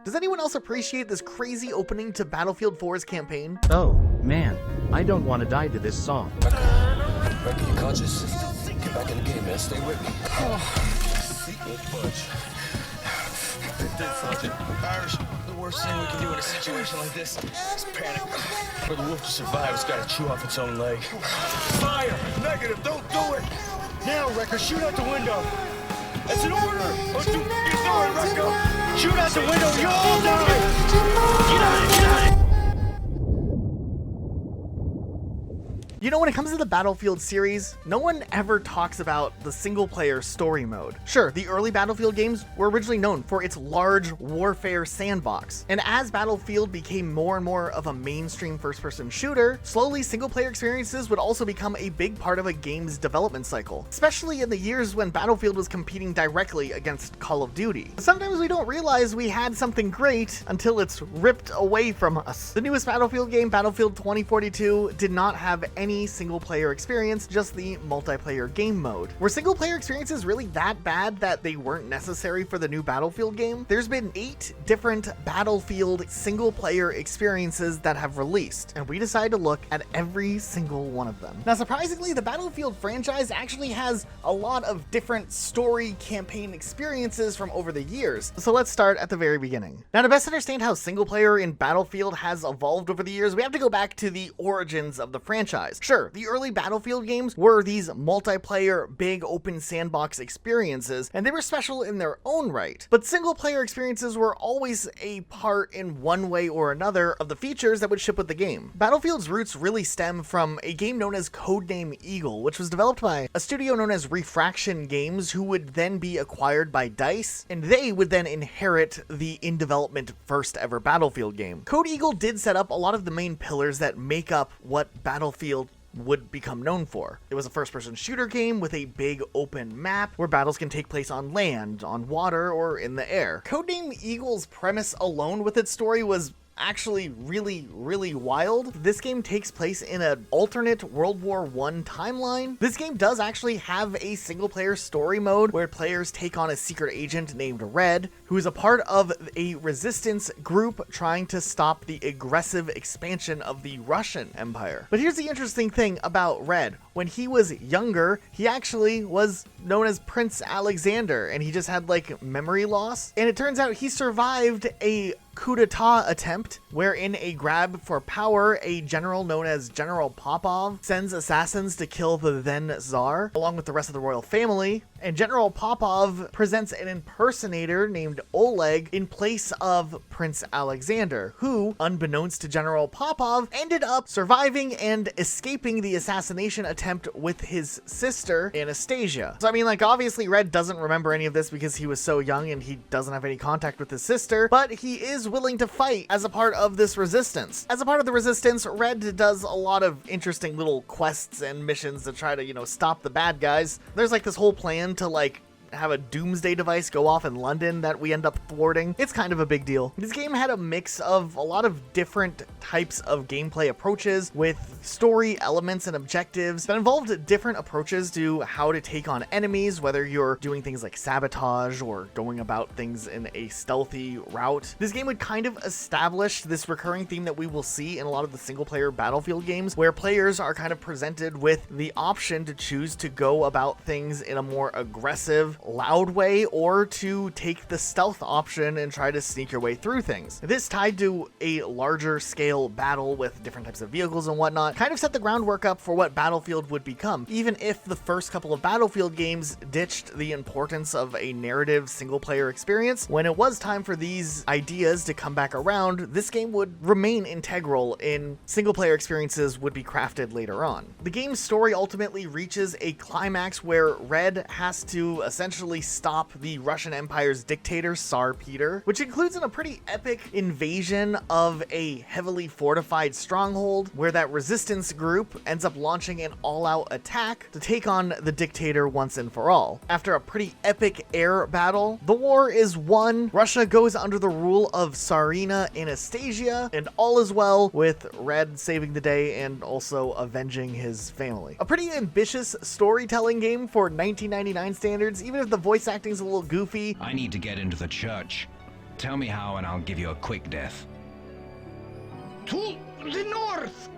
Does anyone else appreciate this crazy opening to Battlefield 4's campaign? Oh, man. I don't want to die to this song. Back in your conscious. Get back in the game, man. Stay with me. Good punch. Sergeant. Irish, the worst thing we can do in a situation like this is panic. For the wolf to survive, it's got to chew off its own leg. Fire! Negative, don't do it! Now, Wrecker, shoot out the window. That's an order! Don't you do it, Wrecker! Shoot out the window, you all die! Get out of it, get out of it! You know, when it comes to the Battlefield series, no one ever talks about the single-player story mode. Sure, the early Battlefield games were originally known for its large warfare sandbox, and as Battlefield became more and more of a mainstream first-person shooter, slowly single-player experiences would also become a big part of a game's development cycle, especially in the years when Battlefield was competing directly against Call of Duty. Sometimes we don't realize we had something great until it's ripped away from us. The newest Battlefield game, Battlefield 2042, did not have any single player experience, just the multiplayer game mode. Were single player experiences really that bad that they weren't necessary for the new Battlefield game? There's been 8 different Battlefield single player experiences that have released, and we decided to look at every single one of them. Now, surprisingly, the Battlefield franchise actually has a lot of different story campaign experiences from over the years. So let's start at the very beginning. Now, to best understand how single player in Battlefield has evolved over the years, we have to go back to the origins of the franchise. Sure, the early Battlefield games were these multiplayer, big open sandbox experiences, and they were special in their own right. But single player experiences were always a part in one way or another of the features that would ship with the game. Battlefield's roots really stem from a game known as Codename Eagle, which was developed by a studio known as Refraction Games, who would then be acquired by DICE, and they would then inherit the in-development first ever Battlefield game. Code Eagle did set up a lot of the main pillars that make up what Battlefield would become known for. It was a first-person shooter game with a big open map where battles can take place on land, on water, or in the air. Codename Eagle's premise alone with its story was actually really wild. This game takes place in an alternate World War I timeline. This game does actually have a single player story mode where players take on a secret agent named Red, who is a part of a resistance group trying to stop the aggressive expansion of the Russian Empire. But here's the interesting thing about Red. When he was younger, he actually was known as Prince Alexander, and he just had like memory loss. And it turns out he survived a coup d'etat attempt where, in a grab for power, a general known as General Popov sends assassins to kill the then Tsar along with the rest of the royal family, and General Popov presents an impersonator named Oleg in place of Prince Alexander, who, unbeknownst to General Popov, ended up surviving and escaping the assassination attempt with his sister Anastasia. So I mean, like, obviously Red doesn't remember any of this because he was so young and he doesn't have any contact with his sister, but he is willing to fight as a part of this resistance. As a part of the resistance, Red does a lot of interesting little quests and missions to try to, you know, stop the bad guys. There's like this whole plan to like have a doomsday device go off in London that we end up thwarting. It's kind of a big deal. This game had a mix of a lot of different types of gameplay approaches with story elements and objectives that involved different approaches to how to take on enemies, whether you're doing things like sabotage or going about things in a stealthy route. This game would kind of establish this recurring theme that we will see in a lot of the single player Battlefield games, where players are kind of presented with the option to choose to go about things in a more aggressive, loud way, or to take the stealth option and try to sneak your way through things. This, tied to a larger scale battle with different types of vehicles and whatnot, kind of set the groundwork up for what Battlefield would become, even if the first couple of Battlefield games ditched the importance of a narrative single player experience. When it was time for these ideas to come back around, this game would remain integral in single player experiences would be crafted later on. The game's story ultimately reaches a climax where Red has to essentially stop the Russian Empire's dictator, Tsar Peter, which includes in a pretty epic invasion of a heavily fortified stronghold where that resistance group ends up launching an all-out attack to take on the dictator once and for all. After a pretty epic air battle, the war is won, Russia goes under the rule of Tsarina Anastasia, and all is well, with Red saving the day and also avenging his family. A pretty ambitious storytelling game for 1999 standards, even if the voice acting is a little goofy. I need to get into the church. Tell me how and I'll give you a quick death. To the north!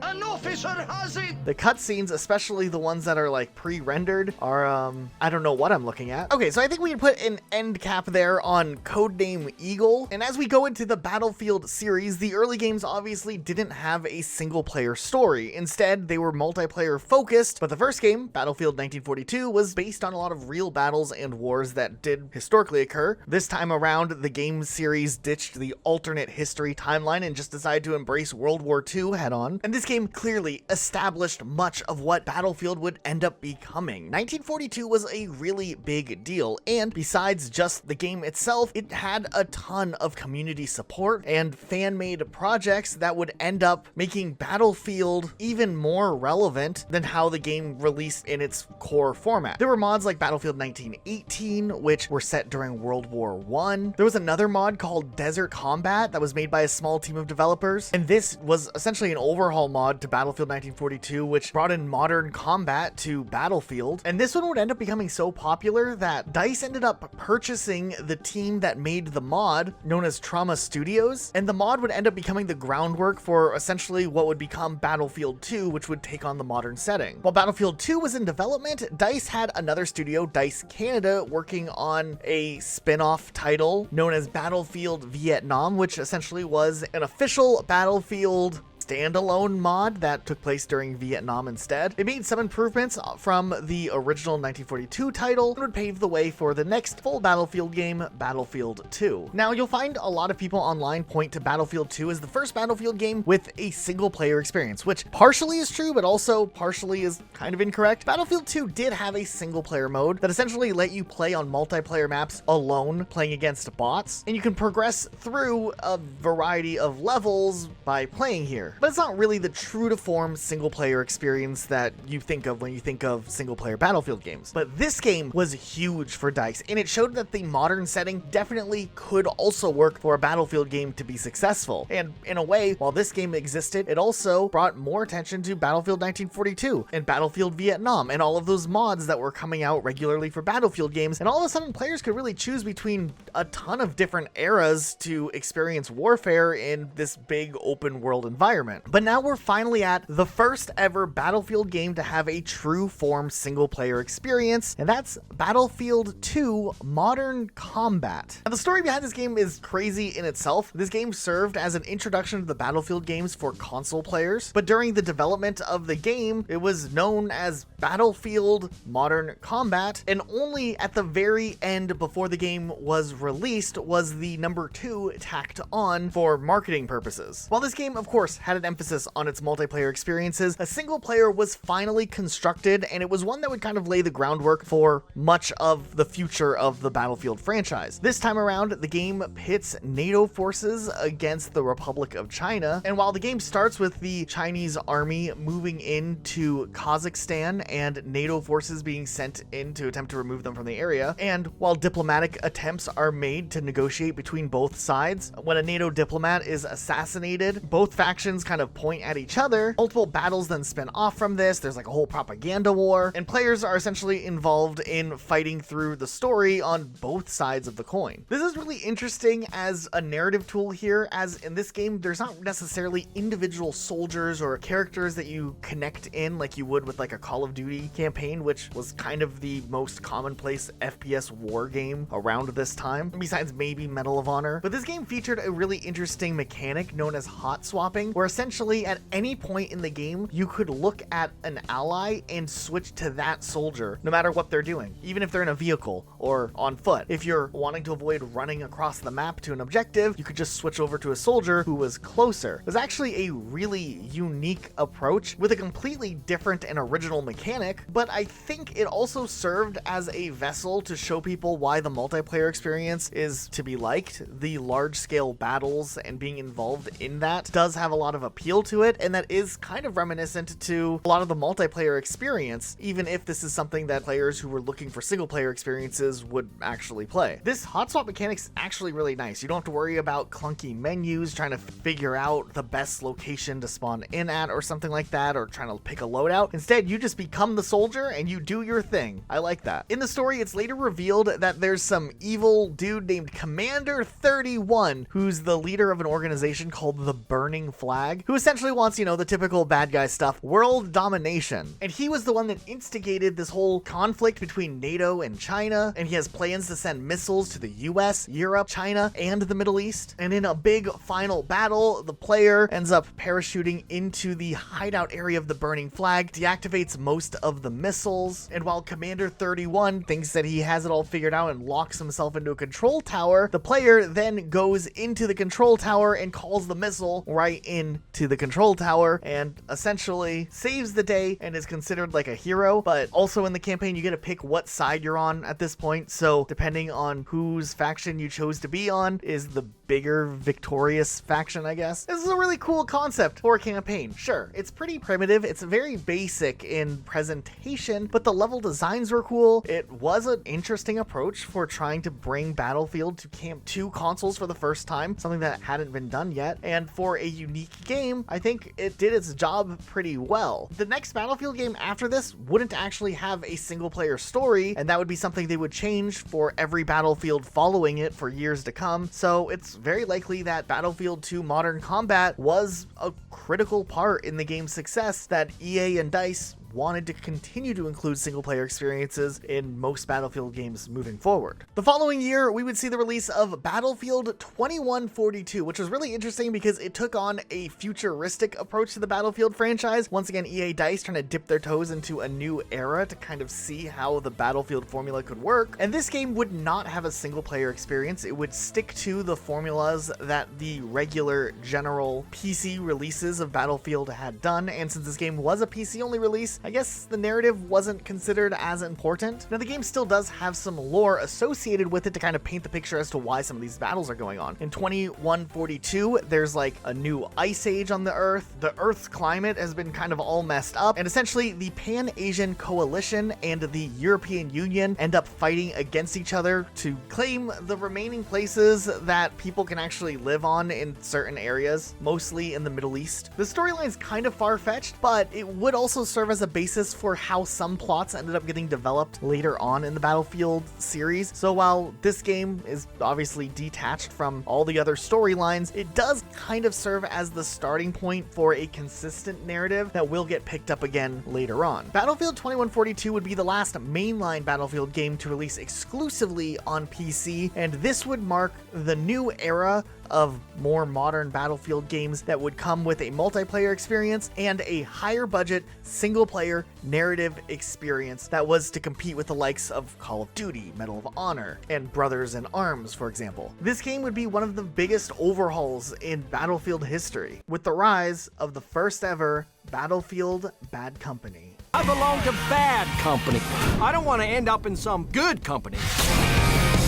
An officer has it! The cutscenes, especially the ones that are like pre-rendered, are I don't know what I'm looking at. Okay, so I think we can put an end cap there on Codename Eagle. And as we go into the Battlefield series, the early games obviously didn't have a single player story. Instead, they were multiplayer focused, but the first game, Battlefield 1942, was based on a lot of real battles and wars that did historically occur. This time around, the game series ditched the alternate history timeline and just decided to embrace World War II head on. And this game clearly established much of what Battlefield would end up becoming. 1942 was a really big deal, and besides just the game itself, it had a ton of community support and fan-made projects that would end up making Battlefield even more relevant than how the game released in its core format. There were mods like Battlefield 1918, which were set during World War I. There was another mod called Desert Combat that was made by a small team of developers, and this was essentially an overhaul mod to Battlefield 1942, which brought in modern combat to Battlefield. And this one would end up becoming so popular that DICE ended up purchasing the team that made the mod, known as Trauma Studios, and the mod would end up becoming the groundwork for essentially what would become Battlefield 2, which would take on the modern setting. While Battlefield 2 was in development, DICE had another studio, DICE Canada, working on a spin-off title known as Battlefield Vietnam, which essentially was an official Battlefield standalone mod that took place during Vietnam instead. It made some improvements from the original 1942 title and would pave the way for the next full Battlefield game, Battlefield 2. Now, you'll find a lot of people online point to Battlefield 2 as the first Battlefield game with a single player experience, which partially is true, but also partially is kind of incorrect. Battlefield 2 did have a single player mode that essentially let you play on multiplayer maps alone, playing against bots, and you can progress through a variety of levels by playing here. But it's not really the true to form single player experience that you think of when you think of single player Battlefield games. But this game was huge for DICE, and it showed that the modern setting definitely could also work for a Battlefield game to be successful. And in a way, while this game existed, it also brought more attention to Battlefield 1942 and Battlefield Vietnam and all of those mods that were coming out regularly for Battlefield games. And all of a sudden, players could really choose between a ton of different eras to experience warfare in this big open world environment. But now we're finally at the first ever Battlefield game to have a true form single player experience, and that's Battlefield 2 Modern Combat. Now, the story behind this game is crazy in itself. This game served as an introduction to the Battlefield games for console players, but during the development of the game, it was known as Battlefield Modern Combat, and only at the very end before the game was released was the number 2 tacked on for marketing purposes. While this game, of course, had an emphasis on its multiplayer experiences, a single player was finally constructed, and it was one that would kind of lay the groundwork for much of the future of the Battlefield franchise. This time around, the game pits NATO forces against the Republic of China, and while the game starts with the Chinese army moving into Kazakhstan and NATO forces being sent in to attempt to remove them from the area, and while diplomatic attempts are made to negotiate between both sides, when a NATO diplomat is assassinated, both factions kind of point at each other. Multiple battles then spin off from this. There's like a whole propaganda war, and players are essentially involved in fighting through the story on both sides of the coin. This is really interesting as a narrative tool here, as in this game, there's not necessarily individual soldiers or characters that you connect in like you would with like a Call of Duty campaign, which was kind of the most commonplace FPS war game around this time, besides maybe Medal of Honor. But this game featured a really interesting mechanic known as hot swapping, where essentially at any point in the game, you could look at an ally and switch to that soldier, no matter what they're doing, even if they're in a vehicle or on foot. If you're wanting to avoid running across the map to an objective, you could just switch over to a soldier who was closer. It was actually a really unique approach with a completely different and original mechanic, but I think it also served as a vessel to show people why the multiplayer experience is to be liked. The large-scale battles and being involved in that does have a lot of appeal to it, and that is kind of reminiscent to a lot of the multiplayer experience, even if this is something that players who were looking for single player experiences would actually play. This hot swap mechanic's actually really nice. You don't have to worry about clunky menus, trying to figure out the best location to spawn in at or something like that, or trying to pick a loadout. Instead, you just become the soldier and you do your thing. I like that. In the story, it's later revealed that there's some evil dude named Commander 31, who's the leader of an organization called the Burning Flag, who essentially wants, the typical bad guy stuff, world domination. And he was the one that instigated this whole conflict between NATO and China, and he has plans to send missiles to the US, Europe, China, and the Middle East. And in a big final battle, the player ends up parachuting into the hideout area of the Burning Flag, deactivates most of the missiles, and while Commander 31 thinks that he has it all figured out and locks himself into a control tower, the player then goes into the control tower and calls the missile right into the control tower and essentially saves the day and is considered like a hero. But also in the campaign, you get to pick what side you're on at this point, so depending on whose faction you chose to be on is the bigger victorious faction, I guess. This is a really cool concept for a campaign. Sure, it's pretty primitive, it's very basic in presentation, but the level designs were cool. It was an interesting approach for trying to bring Battlefield to consoles for the first time, something that hadn't been done yet, and for a unique game, I think it did its job pretty well. The next Battlefield game after this wouldn't actually have a single player story, and that would be something they would change for every Battlefield following it for years to come, so it's very likely that Battlefield 2 Modern Combat was a critical part in the game's success, that EA and DICE wanted to continue to include single-player experiences in most Battlefield games moving forward. The following year, we would see the release of Battlefield 2142, which was really interesting because it took on a futuristic approach to the Battlefield franchise. Once again, EA DICE trying to dip their toes into a new era to kind of see how the Battlefield formula could work. And this game would not have a single-player experience. It would stick to the formulas that the regular general PC releases of Battlefield had done. And since this game was a PC-only release, I guess the narrative wasn't considered as important. Now, the game still does have some lore associated with it to kind of paint the picture as to why some of these battles are going on. In 2142, there's like a new ice age on the Earth. The Earth's climate has been kind of all messed up, and essentially the Pan-Asian Coalition and the European Union end up fighting against each other to claim the remaining places that people can actually live on in certain areas, mostly in the Middle East. The storyline's kind of far-fetched, but it would also serve as a basis for how some plots ended up getting developed later on in the Battlefield series. So while this game is obviously detached from all the other storylines, it does kind of serve as the starting point for a consistent narrative that will get picked up again later on. Battlefield 2142 would be the last mainline Battlefield game to release exclusively on PC, and this would mark the new era of more modern Battlefield games that would come with a multiplayer experience and a higher budget single player narrative experience that was to compete with the likes of Call of Duty, Medal of Honor, and Brothers in Arms, for example. This game would be one of the biggest overhauls in Battlefield history, with the rise of the first ever Battlefield Bad Company. I belong to bad company. I don't want to end up in some good company.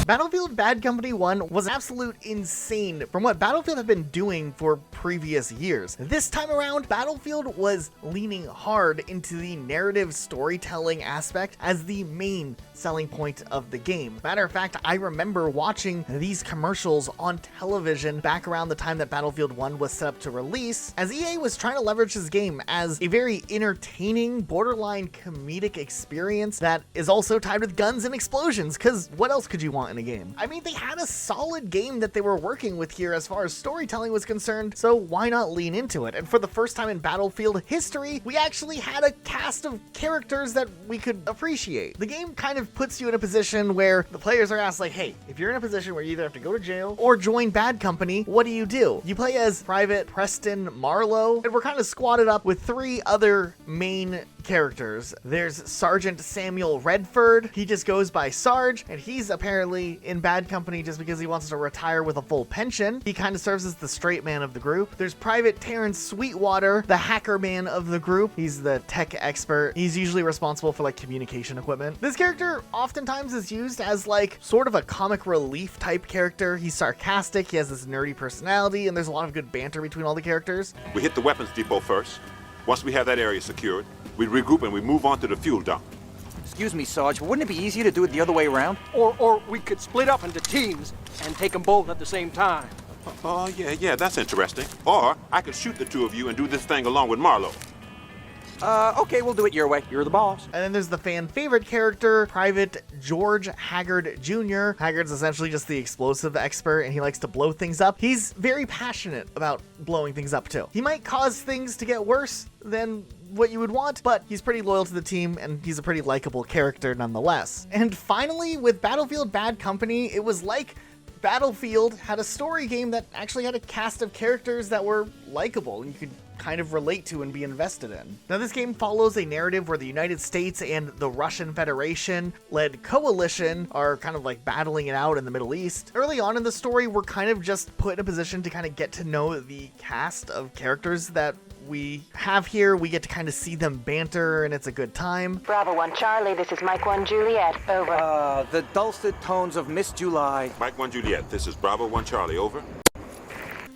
Battlefield Bad Company 1 was absolute insane from what Battlefield had been doing for previous years. This time around, Battlefield was leaning hard into the narrative storytelling aspect as the main selling point of the game. Matter of fact, I remember watching these commercials on television back around the time that Battlefield 1 was set up to release, as EA was trying to leverage this game as a very entertaining, borderline comedic experience that is also tied with guns and explosions, because what else could you want in a game? I mean, they had a solid game that they were working with here as far as storytelling was concerned, so why not lean into it? And for the first time in Battlefield history, we actually had a cast of characters that we could appreciate. The game kind of puts you in a position where the players are asked, like, hey, if you're in a position where you either have to go to jail or join Bad Company, what do? You play as Private Preston Marlowe, and we're kind of squatted up with three other main characters. There's Sergeant Samuel Redford. He just goes by Sarge, and he's apparently in bad company just because he wants to retire with a full pension. He kind of serves as the straight man of the group. There's Private Terrence Sweetwater, the hacker man of the group. He's the tech expert. He's usually responsible for like communication equipment. This character oftentimes is used as like sort of a comic relief type character. He's sarcastic, he has this nerdy personality, and there's a lot of good banter between all the characters. We hit the weapons depot first. Once we have that area secured, we regroup and we move on to the fuel dump. Excuse me, Sarge, wouldn't it be easier to do it the other way around? Or we could split up into teams and take them both at the same time. Oh, yeah, that's interesting. Or I could shoot the two of you and do this thing along with Marlowe. Okay, we'll do it your way. You're the boss. And then there's the fan favorite character, Private George Haggard Jr. Haggard's essentially just the explosive expert, and he likes to blow things up. He's very passionate about blowing things up too. He might cause things to get worse than what you would want, but he's pretty loyal to the team, and he's a pretty likable character nonetheless. And finally, with Battlefield Bad Company, it was like Battlefield had a story game that actually had a cast of characters that were likable and you could kind of relate to and be invested in. Now, this game follows a narrative where the United States and the Russian Federation led coalition are kind of like battling it out in the Middle East. Early on in the story, we're kind of just put in a position to kind of get to know the cast of characters that we have here. We get to kind of see them banter, and it's a good time. Bravo 1 Charlie, this is Mike 1 Juliet, over. The dulcet tones of Miss July. Mike 1 Juliet, this is Bravo 1 Charlie, over.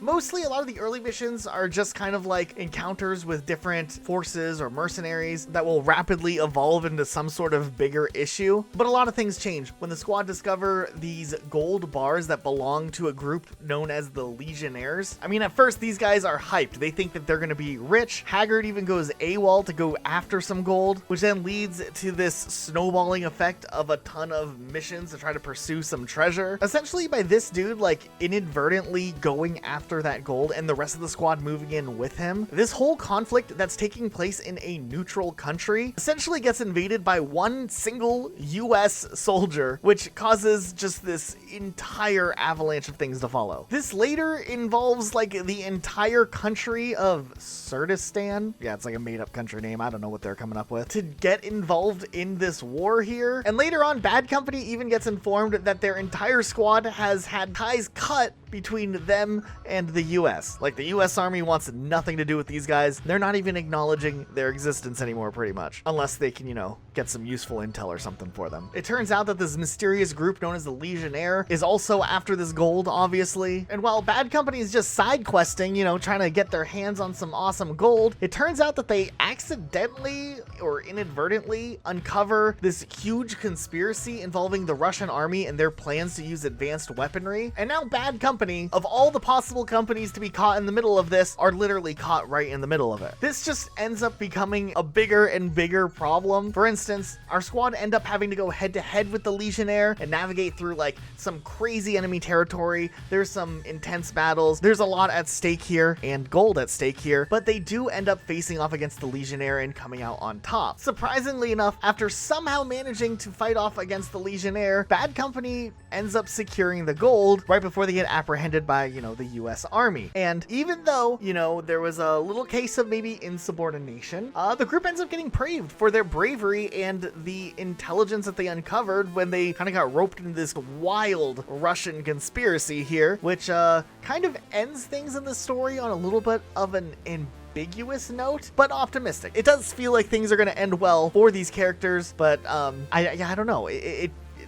Mostly, a lot of the early missions are just kind of like encounters with different forces or mercenaries that will rapidly evolve into some sort of bigger issue. But a lot of things change when the squad discover these gold bars that belong to a group known as the Legionnaires. I mean, at first, these guys are hyped. They think that they're going to be rich. Haggard even goes AWOL to go after some gold, which then leads to this snowballing effect of a ton of missions to try to pursue some treasure. Essentially, by this dude, like, inadvertently going after that gold and the rest of the squad moving in with him, this whole conflict that's taking place in a neutral country essentially gets invaded by one single US soldier, which causes just this entire avalanche of things to follow. This later involves like the entire country of Kurdistan. Yeah, it's like a made-up country name. I don't know what they're coming up with to get involved in this war here. And later on, Bad Company even gets informed that their entire squad has had ties cut between them and the US. Like, the US Army wants nothing to do with these guys. They're not even acknowledging their existence anymore, pretty much. Unless they can, you know, get some useful intel or something for them. It turns out that this mysterious group known as the Legionnaire is also after this gold, obviously. And while Bad Company is just side questing, you know, trying to get their hands on some awesome gold, it turns out that they accidentally or inadvertently uncover this huge conspiracy involving the Russian army and their plans to use advanced weaponry. And now Bad Company, of all the possible companies to be caught in the middle of this, are literally caught right in the middle of it. This just ends up becoming a bigger and bigger problem. For instance, our squad end up having to go head to head with the Legionnaire and navigate through like some crazy enemy territory. There's some intense battles. There's a lot at stake here and gold at stake here, but they do end up facing off against the Legionnaire and coming out on top. Surprisingly enough, after somehow managing to fight off against the Legionnaire, Bad Company ends up securing the gold right before they get apprehended by, you know, the US Army. And even though, you know, there was a little case of maybe insubordination, the group ends up getting praised for their bravery and the intelligence that they uncovered when they kind of got roped into this wild Russian conspiracy here, which kind of ends things in the story on a little bit of an ambiguous note, but optimistic. It does feel like things are going to end well for these characters, but I don't know.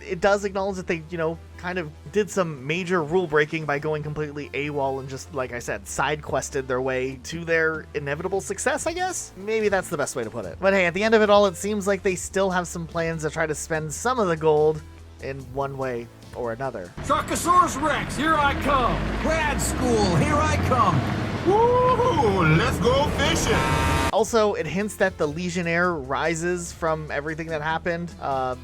It does acknowledge that they, you know, kind of did some major rule breaking by going completely AWOL and just, like I said, side quested their way to their inevitable success, I guess? Maybe that's the best way to put it. But hey, at the end of it all, it seems like they still have some plans to try to spend some of the gold in one way or another. Truckosaurus Rex, here I come. Grad school, here I come. Woo! Let's go fishing! Also, it hints that the Legionnaire rises from everything that happened,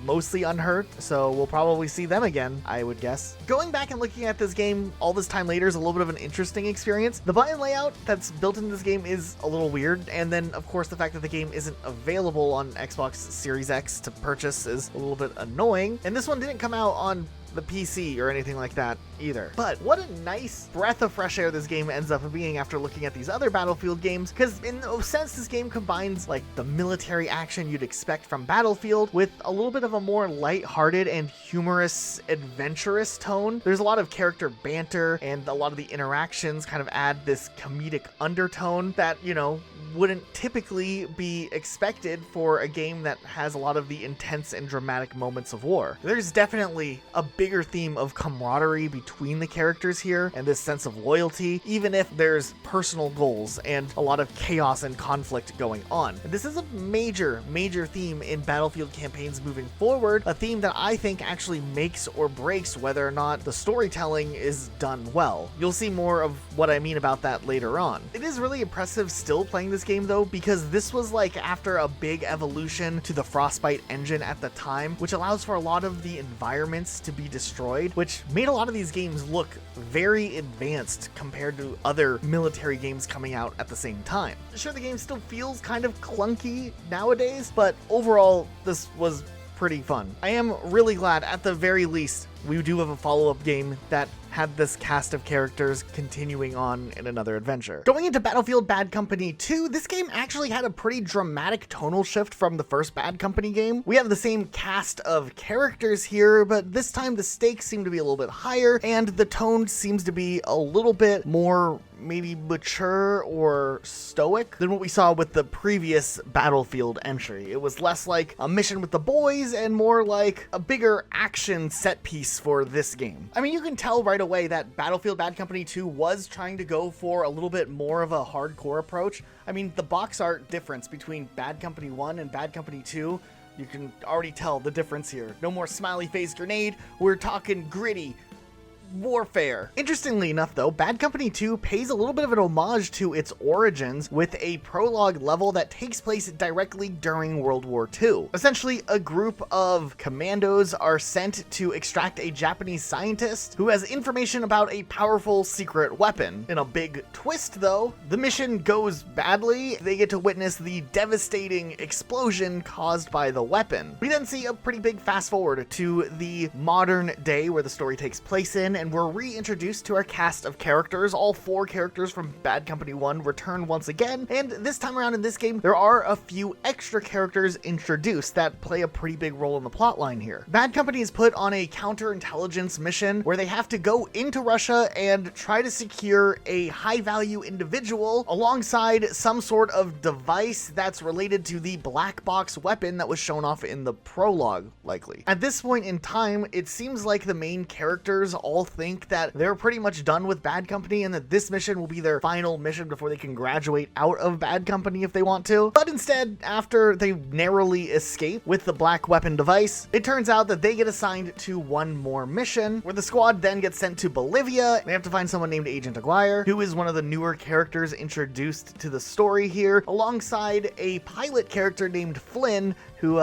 mostly unhurt, so we'll probably see them again, I would guess. Going back and looking at this game all this time later is a little bit of an interesting experience. The button layout that's built into this game is a little weird, and then, of course, the fact that the game isn't available on Xbox Series X to purchase is a little bit annoying. And this one didn't come out on the PC or anything like that either. But what a nice breath of fresh air this game ends up being after looking at these other Battlefield games, because in a sense this game combines like the military action you'd expect from Battlefield with a little bit of a more light-hearted and humorous, adventurous tone. There's a lot of character banter, and a lot of the interactions kind of add this comedic undertone that, you know, wouldn't typically be expected for a game that has a lot of the intense and dramatic moments of war. There's definitely a bigger theme of camaraderie between the characters here, and this sense of loyalty, even if there's personal goals and a lot of chaos and conflict going on. And this is a major theme in Battlefield campaigns moving forward, a theme that I think actually makes or breaks whether or not the storytelling is done well. You'll see more of what I mean about that later on. It is really impressive still playing this game though, because this was like after a big evolution to the Frostbite engine at the time, which allows for a lot of the environments to be destroyed, which made a lot of these games look very advanced compared to other military games coming out at the same time. Sure, the game still feels kind of clunky nowadays, but overall this was pretty fun. I am really glad at the very least we do have a follow-up game that had this cast of characters continuing on in another adventure. Going into Battlefield Bad Company 2, this game actually had a pretty dramatic tonal shift from the first Bad Company game. We have the same cast of characters here, but this time the stakes seem to be a little bit higher, and the tone seems to be a little bit more maybe mature or stoic than what we saw with the previous Battlefield entry. It was less like a mission with the boys and more like a bigger action set piece for this game. I mean, you can tell right away that Battlefield Bad Company 2 was trying to go for a little bit more of a hardcore approach. I mean, the box art difference between Bad Company 1 and Bad Company 2, you can already tell the difference here. No more smiley face grenade, we're talking gritty warfare. Interestingly enough though, Bad Company 2 pays a little bit of an homage to its origins with a prologue level that takes place directly during World War II. Essentially, a group of commandos are sent to extract a Japanese scientist who has information about a powerful secret weapon. In a big twist though, the mission goes badly. They get to witness the devastating explosion caused by the weapon. We then see a pretty big fast forward to the modern day where the story takes place in, and we're reintroduced to our cast of characters. All 4 characters from Bad Company 1 return once again, and this time around in this game, there are a few extra characters introduced that play a pretty big role in the plotline here. Bad Company is put on a counterintelligence mission where they have to go into Russia and try to secure a high-value individual alongside some sort of device that's related to the black box weapon that was shown off in the prologue, likely. At this point in time, it seems like the main characters all think that they're pretty much done with Bad Company and that this mission will be their final mission before they can graduate out of Bad Company if they want to. But instead, after they narrowly escape with the black weapon device, it turns out that they get assigned to one more mission where the squad then gets sent to Bolivia. They have to find someone named Agent Aguirre, who is one of the newer characters introduced to the story here, alongside a pilot character named Flynn who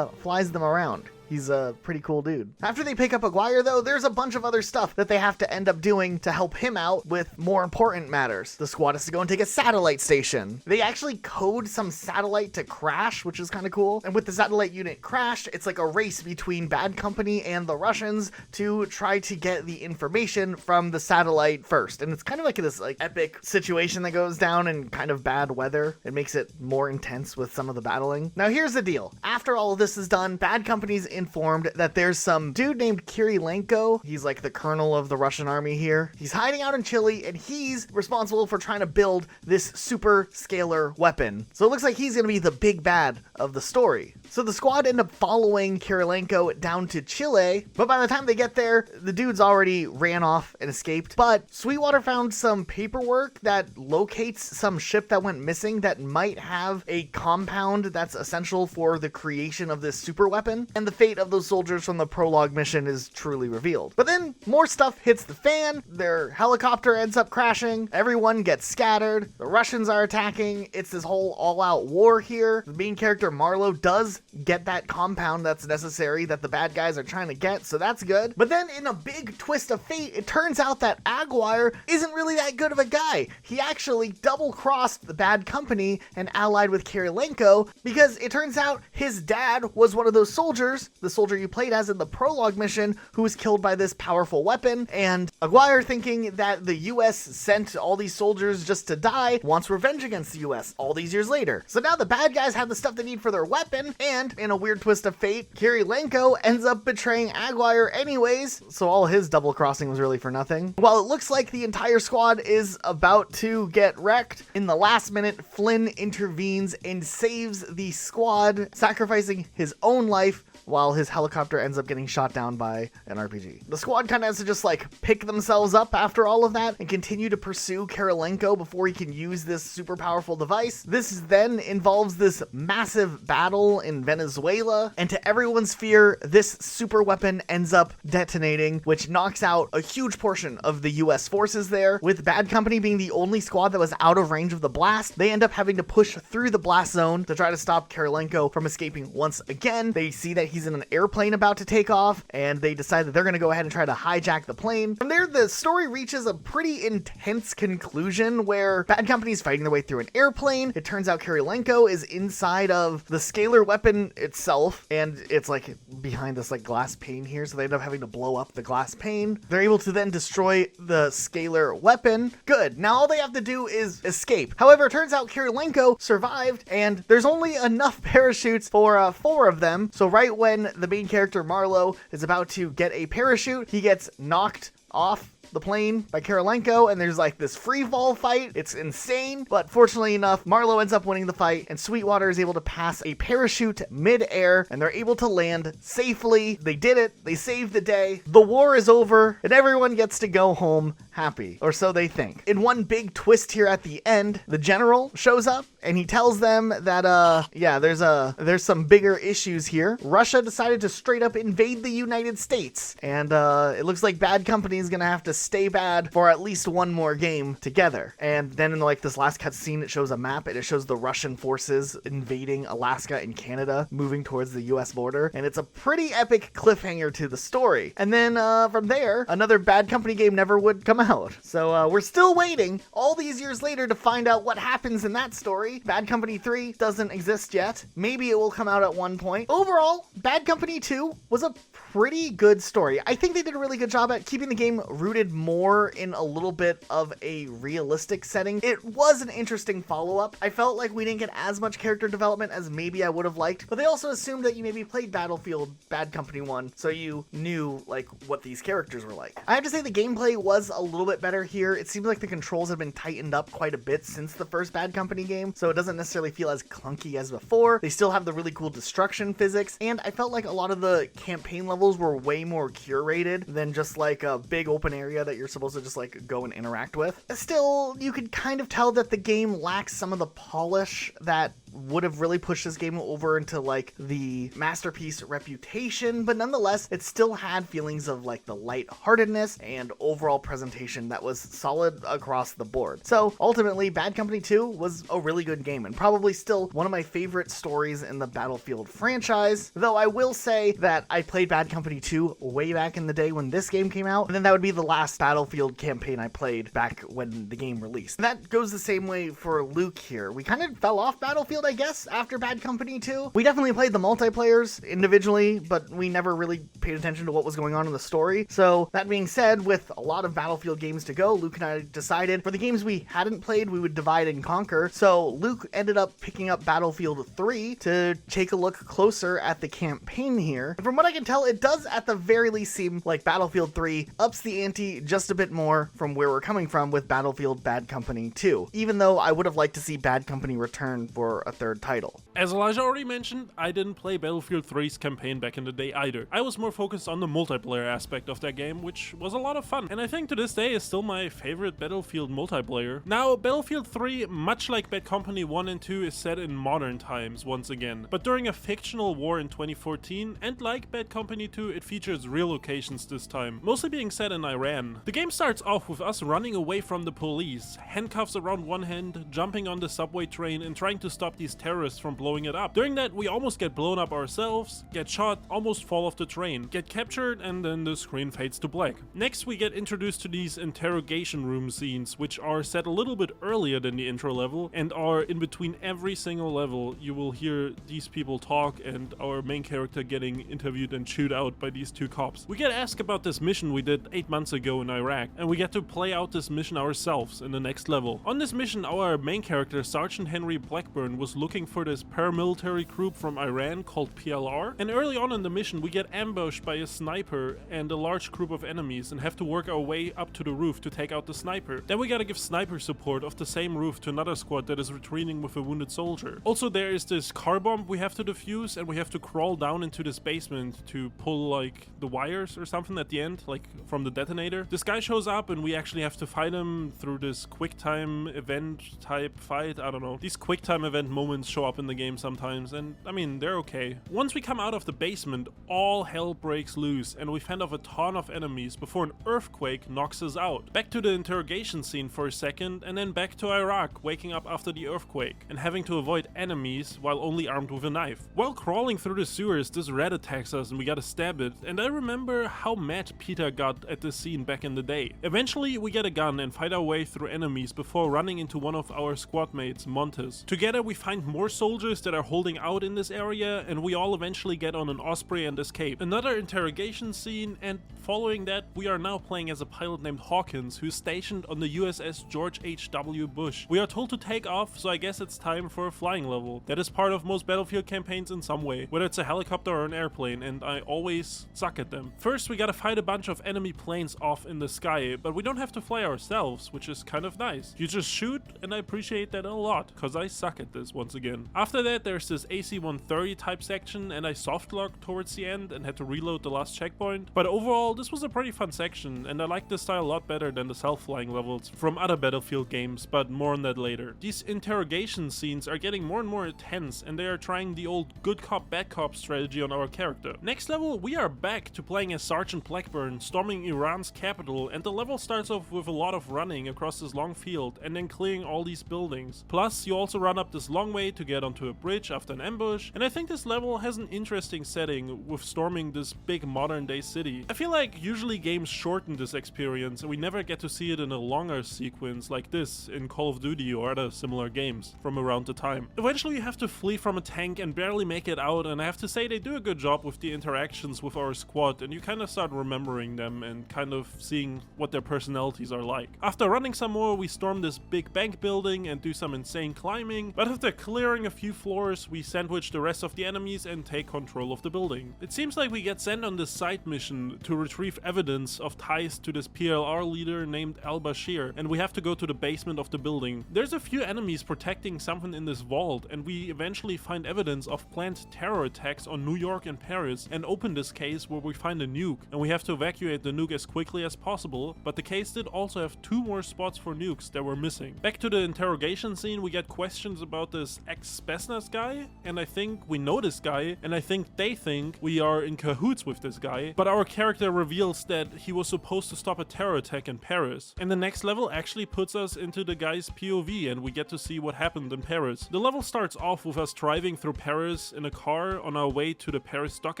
flies them around. He's a pretty cool dude. After they pick up Aguirre though, there's a bunch of other stuff that they have to end up doing to help him out with more important matters. The squad has to go and take a satellite station. They actually code some satellite to crash, which is kind of cool. And with the satellite unit crashed, it's like a race between Bad Company and the Russians to try to get the information from the satellite first. And it's kind of like this like epic situation that goes down in kind of bad weather. It makes it more intense with some of the battling. Now here's the deal. After all of this is done, Bad Company's informed that there's some dude named Kirilenko. He's like the colonel of the Russian army here. He's hiding out in Chile, and he's responsible for trying to build this super scalar weapon. So it looks like he's gonna be the big bad of the story. So the squad end up following Kirilenko down to Chile, but by the time they get there, the dude's already ran off and escaped. But Sweetwater found some paperwork that locates some ship that went missing that might have a compound that's essential for the creation of this super weapon, and the fate of those soldiers from the prologue mission is truly revealed. But then more stuff hits the fan. Their helicopter ends up crashing. Everyone gets scattered. The Russians are attacking. It's this whole all-out war here. The main character Marlowe does get that compound that's necessary that the bad guys are trying to get, so that's good. But then in a big twist of fate, it turns out that Aguirre isn't really that good of a guy. He actually double-crossed the Bad Company and allied with Kirilenko because it turns out his dad was one of those soldiers the soldier you played as in the prologue mission, who was killed by this powerful weapon, and Aguirre, thinking that the US sent all these soldiers just to die, wants revenge against the US all these years later. So now the bad guys have the stuff they need for their weapon, and in a weird twist of fate, Kirilenko ends up betraying Aguirre anyways, so all his double crossing was really for nothing. While it looks like the entire squad is about to get wrecked, in the last minute, Flynn intervenes and saves the squad, sacrificing his own life while his helicopter ends up getting shot down by an RPG. The squad kind of has to just like pick themselves up after all of that and continue to pursue Kirilenko before he can use this super powerful device. This then involves this massive battle in Venezuela, and to everyone's fear, this super weapon ends up detonating, which knocks out a huge portion of the US forces there. With Bad Company being the only squad that was out of range of the blast, they end up having to push through the blast zone to try to stop Kirilenko from escaping once again. They see that he's in an airplane about to take off, and they decide that they're going to go ahead and try to hijack the plane. From there, the story reaches a pretty intense conclusion where Bad Company is fighting their way through an airplane. It turns out Kirilenko is inside of the scalar weapon itself, and it's like behind this like glass pane here, so they end up having to blow up the glass pane. They're able to then destroy the scalar weapon. Good. Now all they have to do is escape. However, it turns out Kirilenko survived, and there's only enough parachutes for 4 of them. So right when the main character Marlowe is about to get a parachute, he gets knocked off the plane by Kirilenko, and there's like this free fall fight. It's insane, but fortunately enough, Marlowe ends up winning the fight, and Sweetwater is able to pass a parachute mid-air, and they're able to land safely. They did it. They saved the day. The war is over, and everyone gets to go home happy, or so they think. In one big twist here at the end, the general shows up, and he tells them that, yeah, there's some bigger issues here. Russia decided to straight up invade the United States, and it looks like Bad Company is gonna have to stay bad for at least one more game together. And then in like this last cutscene, it shows a map, and it shows the Russian forces invading Alaska and Canada, moving towards the US border, and it's a pretty epic cliffhanger to the story. And then from there, another Bad Company game never would come out. So we're still waiting all these years later to find out what happens in that story. Bad Company 3 doesn't exist yet. Maybe it will come out at one point. Overall, Bad Company 2 was a pretty good story. I think they did a really good job at keeping the game rooted more in a little bit of a realistic setting. It was an interesting follow-up. I felt like we didn't get as much character development as maybe I would have liked, but they also assumed that you maybe played Battlefield Bad Company 1, so you knew like what these characters were like. I have to say the gameplay was a little bit better here. It seems like the controls have been tightened up quite a bit since the first Bad Company game, so it doesn't necessarily feel as clunky as before. They still have the really cool destruction physics, and I felt like a lot of the campaign levels were way more curated than just like a big open area that you're supposed to just like go and interact with. Still, you could kind of tell that the game lacks some of the polish that would have really pushed this game over into like the masterpiece reputation, but nonetheless, it still had feelings of like the lightheartedness and overall presentation that was solid across the board. So ultimately, Bad Company 2 was a really good game, and probably still one of my favorite stories in the Battlefield franchise, though I will say that I played Bad Company 2 way back in the day when this game came out, and then that would be the last Battlefield campaign I played back when the game released. And that goes the same way for Luke here. We kind of fell off Battlefield, I guess, after Bad Company 2. We definitely played the multiplayers individually, but we never really paid attention to what was going on in the story. So that being said, with a lot of Battlefield games to go, Luke and I decided for the games we hadn't played, we would divide and conquer. So Luke ended up picking up Battlefield 3 to take a look closer at the campaign here. And from what I can tell, it does at the very least seem like Battlefield 3 ups the ante just a bit more from where we're coming from with Battlefield Bad Company 2, even though I would have liked to see Bad Company return for a third title. As Elijah already mentioned, I didn't play Battlefield 3's campaign back in the day either. I was more focused on the multiplayer aspect of that game, which was a lot of fun, and I think to this day is still my favorite Battlefield multiplayer. Now, Battlefield 3, much like Bad Company 1 and 2, is set in modern times once again, but during a fictional war in 2014, and like Bad Company 2, it features real locations this time, mostly being set in Iran. The game starts off with us running away from the police, handcuffs around one hand, jumping on the subway train and trying to stop these terrorists from blowing it up. During that, we almost get blown up ourselves, get shot, almost fall off the train, get captured, and then the screen fades to black. Next, we get introduced to these interrogation room scenes, which are set a little bit earlier than the intro level and are in between every single level. You will hear these people talk and our main character getting interviewed and chewed out by these two cops. We get asked about this mission we did 8 months ago in Iraq, and we get to play out this mission ourselves in the next level. On this mission, our main character, Sergeant Henry Blackburn, was looking for this paramilitary group from Iran called PLR, and early on in the mission we get ambushed by a sniper and a large group of enemies and have to work our way up to the roof to take out the sniper. Then we gotta give sniper support off the same roof to another squad that is retreating with a wounded soldier. Also, there is this car bomb we have to defuse, and we have to crawl down into this basement to pull like the wires or something at the end, like from the detonator. This guy shows up and we actually have to fight him through this quick time event type fight. I don't know. These quick time event moments show up in the game sometimes, and I mean, they're okay. Once we come out of the basement, all hell breaks loose and we fend off a ton of enemies before an earthquake knocks us out. Back to the interrogation scene for a second, and then back to Iraq, waking up after the earthquake and having to avoid enemies while only armed with a knife. While crawling through the sewers, this rat attacks us and we gotta stab it, and I remember how mad Peter got at this scene back in the day. Eventually, we get a gun and fight our way through enemies before running into one of our squad mates, Montes. Together, we find more soldiers that are holding out in this area, and we all eventually get on an Osprey and escape. Another interrogation scene, and following that, we are now playing as a pilot named Hawkins, who's stationed on the USS George H.W. Bush. We are told to take off, so I guess it's time for a flying level. That is part of most Battlefield campaigns in some way, whether it's a helicopter or an airplane, and I always suck at them. First, we gotta fight a bunch of enemy planes off in the sky, but we don't have to fly ourselves, which is kind of nice. You just shoot, and I appreciate that a lot, cause I suck at this once again. After that, there's this AC-130 type section, and I softlocked towards the end and had to reload the last checkpoint. But overall, this was a pretty fun section, and I like this style a lot better than the self-flying levels from other Battlefield games, but more on that later. These interrogation scenes are getting more and more intense, and they are trying the old good cop bad cop strategy on our character. Next level, we are back to playing as Sergeant Blackburn, storming Iran's capital, and the level starts off with a lot of running across this long field and then clearing all these buildings. Plus, you also run up this long way to get onto a bridge after an ambush, and I think this level has an interesting setting with storming this big modern day city. I feel like usually games shorten this experience and we never get to see it in a longer sequence like this in Call of Duty or other similar games from around the time. Eventually you have to flee from a tank and barely make it out, and I have to say they do a good job with the interactions with our squad, and you kind of start remembering them and kind of seeing what their personalities are like. After running some more, we storm this big bank building and do some insane climbing, but after clearing a few floors, we sandwich the rest of the enemies and take control of the building. It seems like we get sent on this side mission to retrieve evidence of ties to this PLR leader named al-Bashir, and we have to go to the basement of the building. There's a few enemies protecting something in this vault, and we eventually find evidence of planned terror attacks on New York and Paris, and open this case where we find a nuke, and we have to evacuate the nuke as quickly as possible, but the case did also have 2 more spots for nukes that were missing. Back to the interrogation scene, we get questions about this ex-Spetsnaz guy, and I think we know this guy, and I think they think we are in cahoots with this guy, but our character reveals that he was supposed to stop a terror attack in Paris. And the next level actually puts us into the guy's POV, and we get to see what happened in Paris. The level starts off with us driving through Paris in a car on our way to the Paris Stock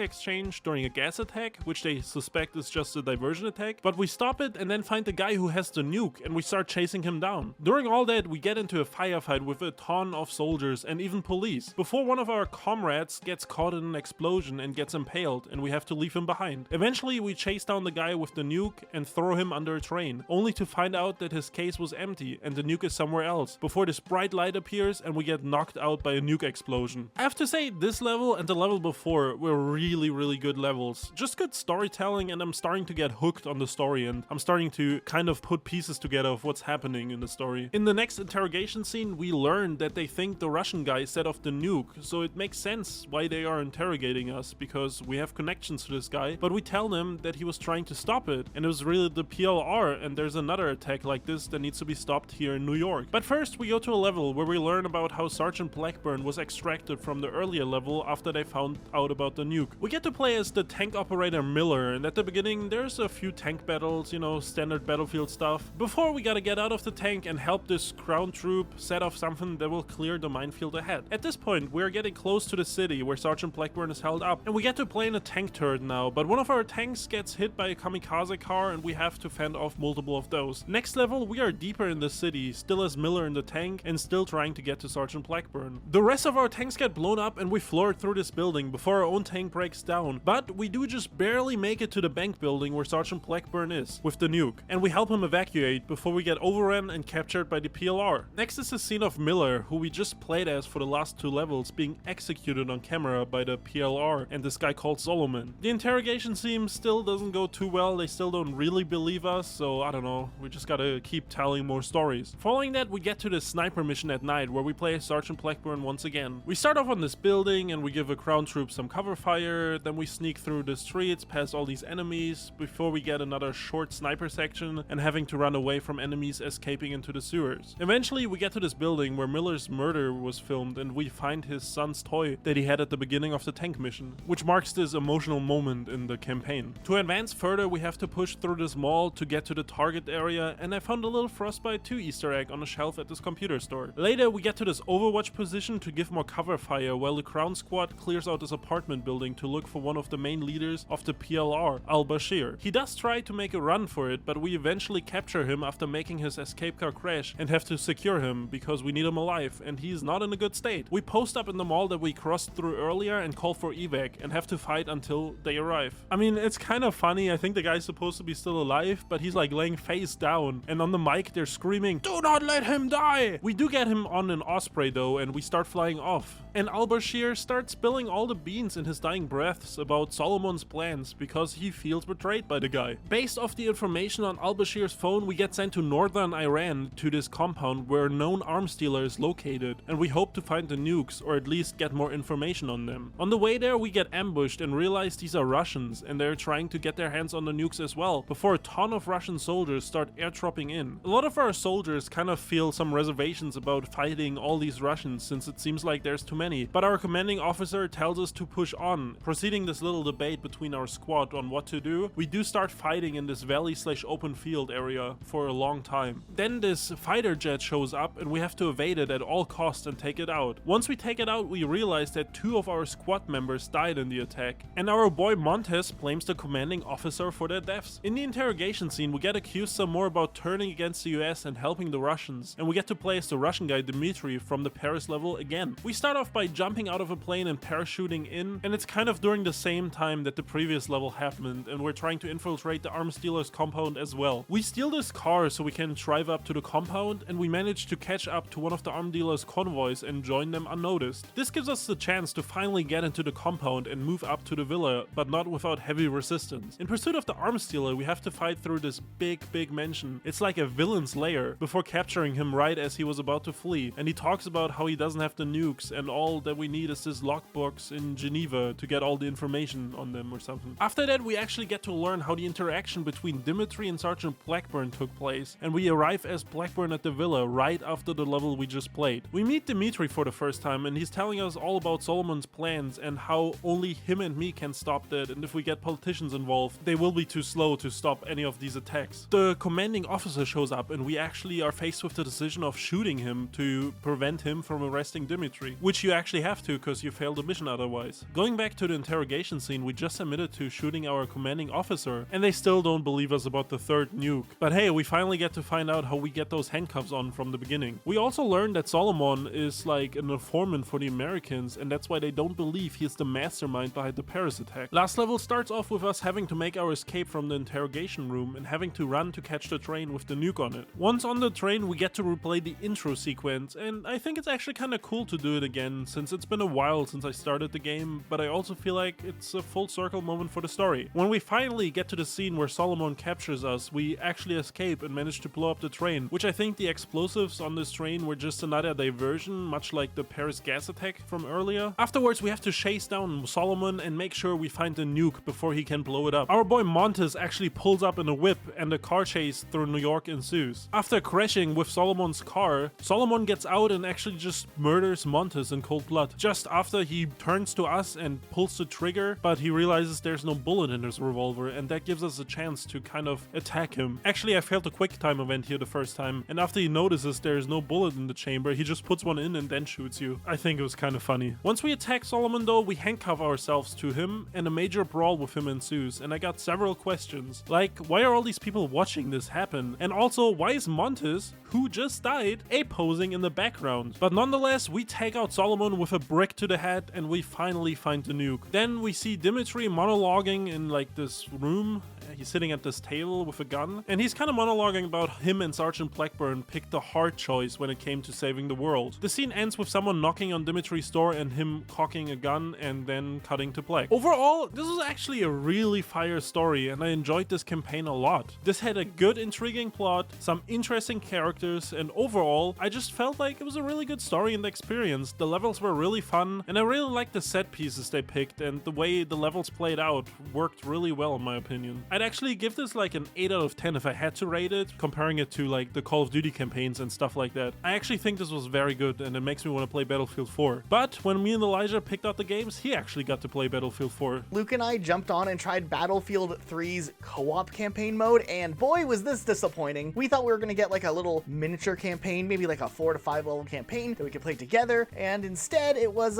Exchange during a gas attack, which they suspect is just a diversion attack, but we stop it and then find the guy who has the nuke, and we start chasing him down. During all that, we get into a firefight with a ton of soldiers and even police, before one of our comrades gets caught in an explosion and gets impaled, and we have to leave him behind. Eventually, we chase down the guy with the nuke and throw him under a train, only to find out that his case was empty and the nuke is somewhere else, before this bright light appears and we get knocked out by a nuke explosion. I have to say, this level and the level before were really good levels. Just good storytelling, and I'm starting to get hooked on the story, and I'm starting to kind of put pieces together of what's happening in the story. In the next interrogation scene, we learn that they think the Russian guy set off the nuke, so it makes sense why they are interrogating us, because we have connections to this guy, but we tell them that he was trying to stop it, and it was really the PLR, and there's another attack like this that needs to be stopped here in New York. But first, we go to a level where we learn about how Sergeant Blackburn was extracted from the earlier level after they found out about the nuke. We get to play as the tank operator Miller, and at the beginning there's a few tank battles, you know, standard Battlefield stuff, before we gotta get out of the tank and help this ground troop set off something that will clear the minefield ahead. At this point, we are getting close to the city where Sergeant Blackburn is held up, and we get to play in a tank turret now, but one of our tanks gets hit by a kamikaze car and we have to fend off multiple of those. Next level, we are deeper in the city, still as Miller in the tank and still trying to get to Sergeant Blackburn. The rest of our tanks get blown up and we floor through this building before our own tank breaks down, but we do just barely make it to the bank building where Sergeant Blackburn is with the nuke, and we help him evacuate before we get overrun and captured by the PLR. Next is the scene of Miller, who we just played as for the last 2 levels, being executed on camera by the PLR and this guy called Solomon. The interrogation scene still doesn't go too well, they still don't really believe us, so I don't know, we just gotta keep telling more stories. Following that, we get to the sniper mission at night where we play as Sergeant Blackburn once again. We start off on this building and we give a ground troop some cover fire, then we sneak through the streets past all these enemies before we get another short sniper section and having to run away from enemies escaping into the sewers. Eventually we get to this building where Miller's murder was filmed and we find his son's toy that he had at the beginning of the tank mission, which marks this emotional moment in the campaign. To advance further, we have to push through this mall to get to the target area, and I found a little Frostbite 2 Easter egg on a shelf at this computer store. Later we get to this Overwatch position to give more cover fire while the ground squad clears out this apartment building to look for one of the main leaders of the PLR, Al-Bashir. He does try to make a run for it, but we eventually capture him after making his escape car crash and have to secure him because we need him alive and he's not in a good state. We post up in the mall that we crossed through earlier and call for evac and have to fight until they arrive. I mean, it's kind of funny. I think the guy's supposed to be still alive, but he's like laying face down, and on the mic they're screaming, "Do not let him die!" We do get him on an Osprey though, and we start flying off. And Al-Bashir starts spilling all the beans in his dying breaths about Solomon's plans because he feels betrayed by the guy. Based off the information on Al-Bashir's phone, we get sent to northern Iran to this compound where a known arms dealer is located, and we hope to find the nukes or at least get more information on them. On the way there, we get ambushed and realize these are Russians and they're trying to get their hands on the nukes as well before a ton of Russian soldiers start airdropping in. A lot of our soldiers kind of feel some reservations about fighting all these Russians since it seems like there's too many, but our commanding officer tells us to push on. Proceeding this little debate between our squad on what to do, we do start fighting in this valley/open field area for a long time. Then this fighter jet shows up and we have to evade it at all costs and take it out. Once we take it out, we realize that 2 of our squad members died in the attack, and our boy Montes blames the commanding officer for their deaths. In the interrogation scene, we get accused some more about turning against the US and helping the Russians, and we get to play as the Russian guy Dmitry from the Paris level again. We start off by jumping out of a plane and parachuting in, and it's kind of during the same time that the previous level happened, and we're trying to infiltrate the arms dealer's compound as well. We steal this car so we can drive up to the compound, and we manage to catch up to one of the arms dealer's convoys and join them unnoticed. This gives us the chance to finally get into the compound and move up to the villa, but not without heavy resistance. In pursuit of the arms dealer, we have to fight through this big mansion. It's like a villain's lair before capturing him right as he was about to flee, and he talks about how he doesn't have the nukes and all that we need is this lockbox in Geneva to get all the information on them or something. After that, we actually get to learn how the interaction between Dimitri and Sergeant Blackburn took place, and we arrive as Blackburn at the villa right after the level we just played. We meet Dimitri for the first time, and he's telling us all about Solomon's plans and how only him and me can stop that, and if we get politicians involved, they will be too slow to stop any of these attacks. The commanding officer shows up, and we actually are faced with the decision of shooting him to prevent him from arresting Dimitri, which you actually have to because you failed the mission otherwise. Going back to the interrogation scene, we just admitted to shooting our commanding officer, and they still don't believe us about the 3rd nuke. But hey, we finally get to find out how we get those handcuffs on from the beginning. We also learned that Solomon is like an informant for the Americans, and that's why they don't believe he's the mastermind behind the Paris attack. Last level starts off with us having to make our escape from the interrogation room and having to run to catch the train with the nuke on it. Once on the train, we get to replay the intro sequence, and I think it's actually kind of cool to do it again since it's been a while since I started the game, but I also feel like it's a full circle moment for the story. When we finally get to the scene where Solomon captures us, we actually escape and manage to blow up the train, which I think the explosives on this train were just another diversion, much like the Paris gas attack from earlier. Afterwards, we have to chase down Solomon and make sure we find the nuke before he can blow it up. Our boy Montes actually pulls up in a whip and a car chase through New York ensues. After crashing with Solomon's car, Solomon gets out and actually just murders Montes in cold blood. Just after he turns to us and pulls the trigger, but he realizes there's no bullet in his revolver, and that gives us a chance to kind of attack him. Actually, I failed a quick time event here the first time, and after he notices there's no bullet in the chamber, he just puts one in and then shoots suits you. I think it was kind of funny. Once we attack Solomon though, we handcuff ourselves to him and a major brawl with him ensues, and I got several questions. Like, why are all these people watching this happen? And also, why is Montes, who just died, posing in the background? But nonetheless, we take out Solomon with a brick to the head and we finally find the nuke. Then we see Dimitri monologuing in like this room. He's sitting at this table with a gun, and he's kind of monologuing about him and Sergeant Blackburn picked the hard choice when it came to saving the world. The scene ends with someone knocking on Dimitri's door and him cocking a gun and then cutting to black. Overall, this was actually a really fire story, and I enjoyed this campaign a lot. This had a good, intriguing plot, some interesting characters, and overall, I just felt like it was a really good story and experience. The levels were really fun, and I really liked the set pieces they picked, and the way the levels played out worked really well in my opinion. I'd actually give this like an 8 out of 10 if I had to rate it, comparing it to like the Call of Duty campaigns and stuff like that. I actually think this was very good, and it makes me want to play Battlefield 4. But when me and Elijah picked out the games, he actually got to play Battlefield 4. Luke and I jumped on and tried Battlefield 3's co-op campaign mode, and boy was this disappointing. We thought we were going to get like a little miniature campaign, maybe like a 4 to 5 level campaign that we could play together, and instead it was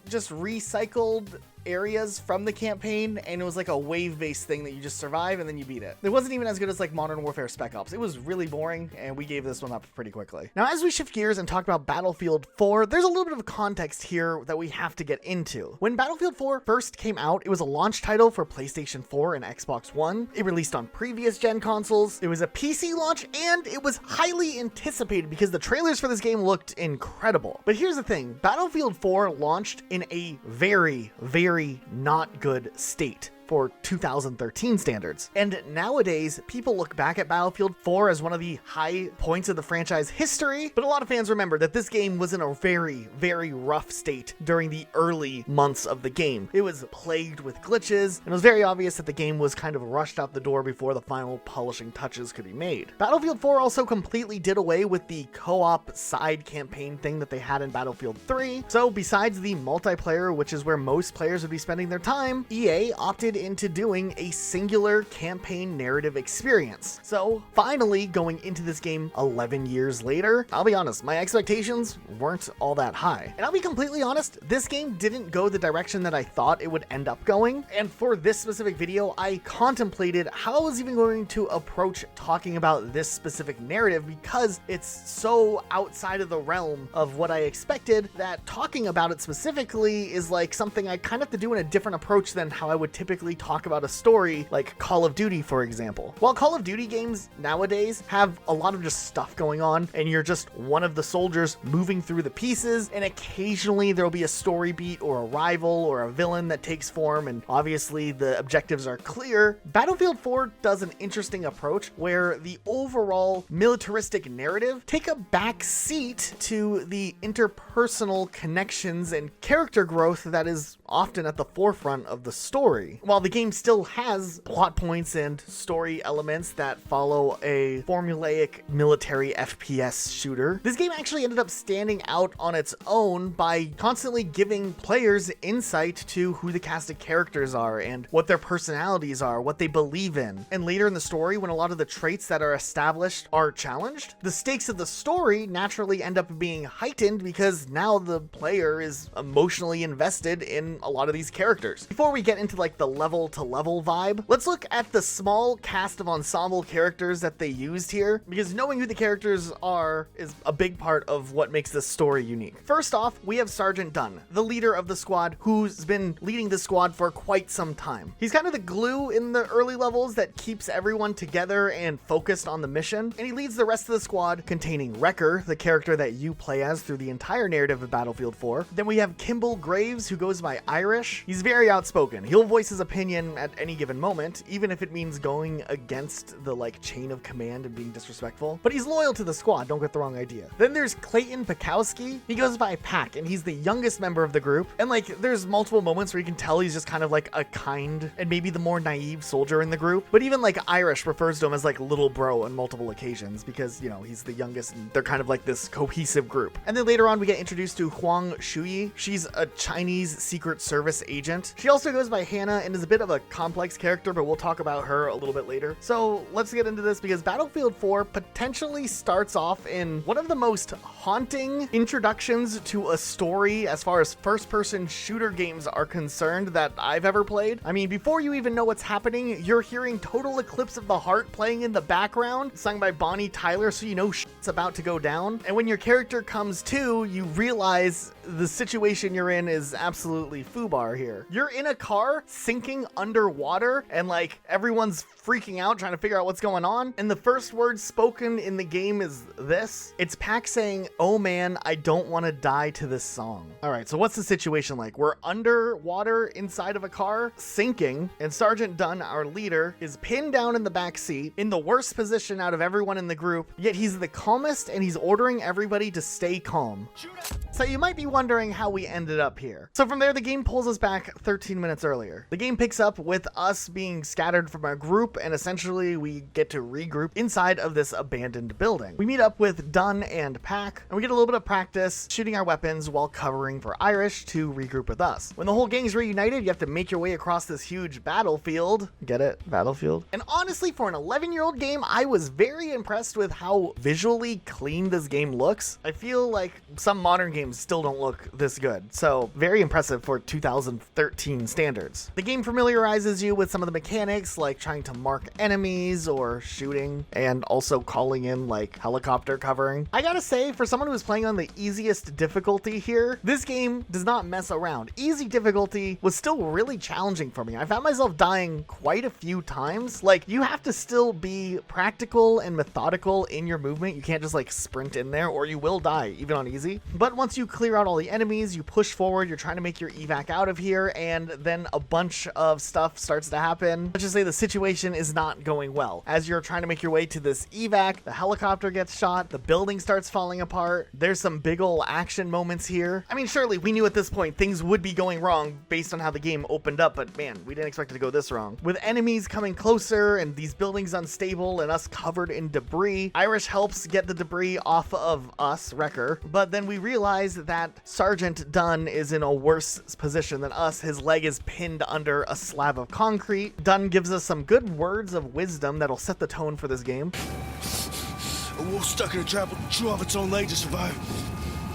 just recycled areas from the campaign, and it was like a wave-based thing that you just survive and then you beat it. It wasn't even as good as like Modern Warfare Spec Ops. It was really boring, and we gave this one up pretty quickly. Now, as we shift gears and talk about Battlefield 4, there's a little bit of context here that we have to get into. When Battlefield 4 first came out, it was a launch title for PlayStation 4 and Xbox One. It released on previous gen consoles. It was a PC launch, and it was highly anticipated because the trailers for this game looked incredible. But here's the thing, Battlefield 4 launched in a very not good state for 2013 standards. And nowadays, people look back at Battlefield 4 as one of the high points of the franchise history, but a lot of fans remember that this game was in a very rough state during the early months of the game. It was plagued with glitches, and it was very obvious that the game was kind of rushed out the door before the final polishing touches could be made. Battlefield 4 also completely did away with the co-op side campaign thing that they had in Battlefield 3, so besides the multiplayer, which is where most players would be spending their time, EA opted into doing a singular campaign narrative experience. So finally, going into this game 11 years later, I'll be honest, my expectations weren't all that high. And I'll be completely honest, this game didn't go the direction that I thought it would end up going. And for this specific video, I contemplated how I was even going to approach talking about this specific narrative, because it's so outside of the realm of what I expected that talking about it specifically is like something I kind of have to do in a different approach than how I would typically talk about a story like Call of Duty, for example. While Call of Duty games nowadays have a lot of just stuff going on, and you're just one of the soldiers moving through the pieces, and occasionally there'll be a story beat or a rival or a villain that takes form, and obviously the objectives are clear, Battlefield 4 does an interesting approach where the overall militaristic narrative take a back seat to the interpersonal connections and character growth that is often at the forefront of the story. While the game still has plot points and story elements that follow a formulaic military FPS shooter, this game actually ended up standing out on its own by constantly giving players insight to who the cast of characters are and what their personalities are, what they believe in. And later in the story, when a lot of the traits that are established are challenged, the stakes of the story naturally end up being heightened because now the player is emotionally invested in a lot of these characters. Before we get into like the level to level vibe, let's look at the small cast of ensemble characters that they used here, because knowing who the characters are is a big part of what makes this story unique. First off, we have Sergeant Dunn, the leader of the squad, who's been leading the squad for quite some time. He's kind of the glue in the early levels that keeps everyone together and focused on the mission, and he leads the rest of the squad, containing Wrecker, the character that you play as through the entire narrative of Battlefield 4. Then we have Kimball Graves, who goes by Irish. He's very outspoken. He'll voice his opinion at any given moment, even if it means going against the like chain of command and being disrespectful. But he's loyal to the squad, don't get the wrong idea. Then there's Clayton Pakowski. He goes by Pack, and he's the youngest member of the group. And like, there's multiple moments where you can tell he's just kind of like a kind and maybe the more naive soldier in the group. But even like Irish refers to him as like little bro on multiple occasions because, you know, he's the youngest and they're kind of like this cohesive group. And then later on, we get introduced to Huang Shuyi. She's a Chinese Secret Service agent. She also goes by Hannah and is a bit of a complex character, but we'll talk about her a little bit later. So let's get into this because Battlefield 4 potentially starts off in one of the most haunting introductions to a story as far as first-person shooter games are concerned that I've ever played. I mean, before you even know what's happening, you're hearing Total Eclipse of the Heart playing in the background, sung by Bonnie Tyler, so you know shit's about to go down. And when your character comes to, you realize the situation you're in is absolutely foobar here. You're in a car sinking underwater and like everyone's freaking out trying to figure out what's going on. And the first word spoken in the game is this. It's Pac saying, "Oh man, I don't want to die to this song." All right, so what's the situation like? We're underwater inside of a car sinking, and Sergeant Dunn, our leader, is pinned down in the back seat in the worst position out of everyone in the group, yet he's the calmest and he's ordering everybody to stay calm. So you might be wondering how we ended up here. So from there, the game pulls us back 13 minutes earlier. The game picks up with us being scattered from our group, and essentially we get to regroup inside of this abandoned building. We meet up with Dunn and Pac, and we get a little bit of practice shooting our weapons while covering for Irish to regroup with us. When the whole gang's reunited, you have to make your way across this huge battlefield. Get it? Battlefield? And honestly, for an 11-year-old game, I was very impressed with how visually clean this game looks. I feel like some modern games still don't look this good, so very impressive for 2013 standards. The game familiarizes you with some of the mechanics, like trying to mark enemies or shooting, and also calling in like helicopter covering. I gotta say, for someone who was playing on the easiest difficulty here, this game does not mess around. Easy difficulty was still really challenging for me. I found myself dying quite a few times. Like, you have to still be practical and methodical in your movement. You can't just like sprint in there or you will die, even on easy. But once you clear out all the enemies, you push forward, you're trying to make your evac out of here, and then a bunch of stuff starts to happen. Let's just say the situation is not going well. As you're trying to make your way to this evac, the helicopter gets shot, the building starts falling apart. There's some big ol' action moments here. I mean, surely we knew at this point things would be going wrong based on how the game opened up, but man, we didn't expect it to go this wrong. With enemies coming closer and these buildings unstable and us covered in debris, Irish helps get the debris off of us, Wrecker, but then we realize that Sergeant Dunn is in a worse position than us. His leg is pinned under a slab of concrete. Dunn gives us some good words of wisdom that'll set the tone for this game. A wolf stuck in a trap will chew off its own leg to survive.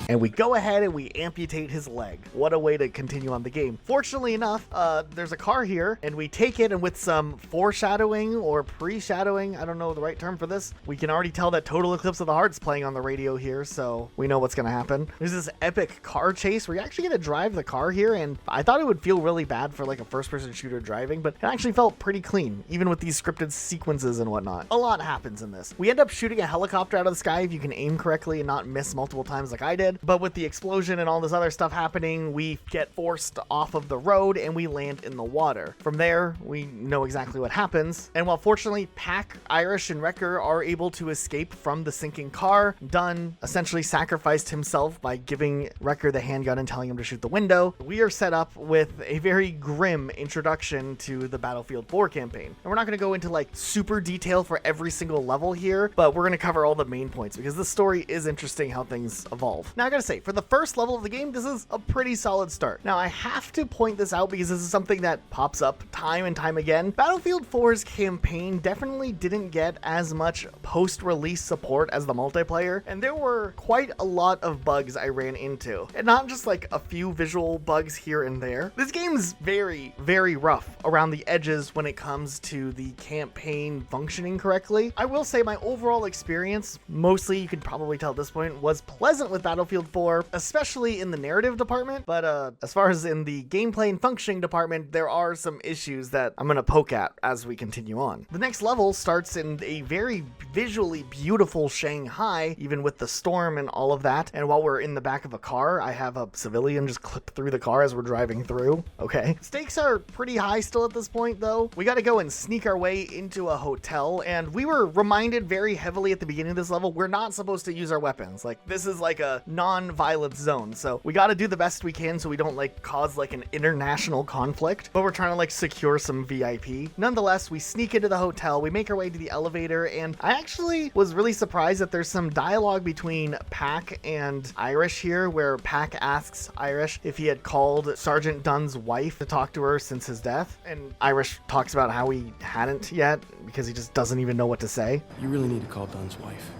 And we go ahead and we amputate his leg. What a way to continue on the game. Fortunately enough, there's a car here, and we take it, and with some foreshadowing or pre-shadowing, I don't know the right term for this, we can already tell that Total Eclipse of the Heart's playing on the radio here, so we know what's gonna happen. There's this epic car chase where you actually get to drive the car here, and I thought it would feel really bad for like a first-person shooter driving, but it actually felt pretty clean, even with these scripted sequences and whatnot. A lot happens in this. We end up shooting a helicopter out of the sky if you can aim correctly and not miss multiple times like I did. But with the explosion and all this other stuff happening, we get forced off of the road and we land in the water. From there, we know exactly what happens. And while fortunately Pac, Irish, and Wrecker are able to escape from the sinking car, Dunn essentially sacrificed himself by giving Wrecker the handgun and telling him to shoot the window. We are set up with a very grim introduction to the Battlefield 4 campaign. And we're not going to go into like super detail for every single level here, but we're going to cover all the main points because the story is interesting how things evolve. Now I gotta say, for the first level of the game, this is a pretty solid start. Now I have to point this out because this is something that pops up time and time again. Battlefield 4's campaign definitely didn't get as much post-release support as the multiplayer, and there were quite a lot of bugs I ran into. And not just like a few visual bugs here and there. This game's very, very rough around the edges when it comes to the campaign functioning correctly. I will say my overall experience, mostly you can probably tell at this point, was pleasant with Battlefield 4, especially in the narrative department, but as far as in the gameplay and functioning department, there are some issues that I'm gonna poke at as we continue on. The next level starts in a very visually beautiful Shanghai, even with the storm and all of that, and while we're in the back of a car, I have a civilian just clip through the car as we're driving through. Okay. Stakes are pretty high still at this point, though. We gotta go and sneak our way into a hotel, and we were reminded very heavily at the beginning of this level, we're not supposed to use our weapons. Like, this is like a non-violence zone. So we got to do the best we can so we don't like cause like an international conflict, but we're trying to like secure some VIP. Nonetheless, we sneak into the hotel, we make our way to the elevator, and I actually was really surprised that there's some dialogue between Pac and Irish here, where Pac asks Irish if he had called Sergeant Dunn's wife to talk to her since his death, and Irish talks about how he hadn't yet because he just doesn't even know what to say. You really need to call Dunn's wife.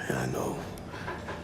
Yeah, I know.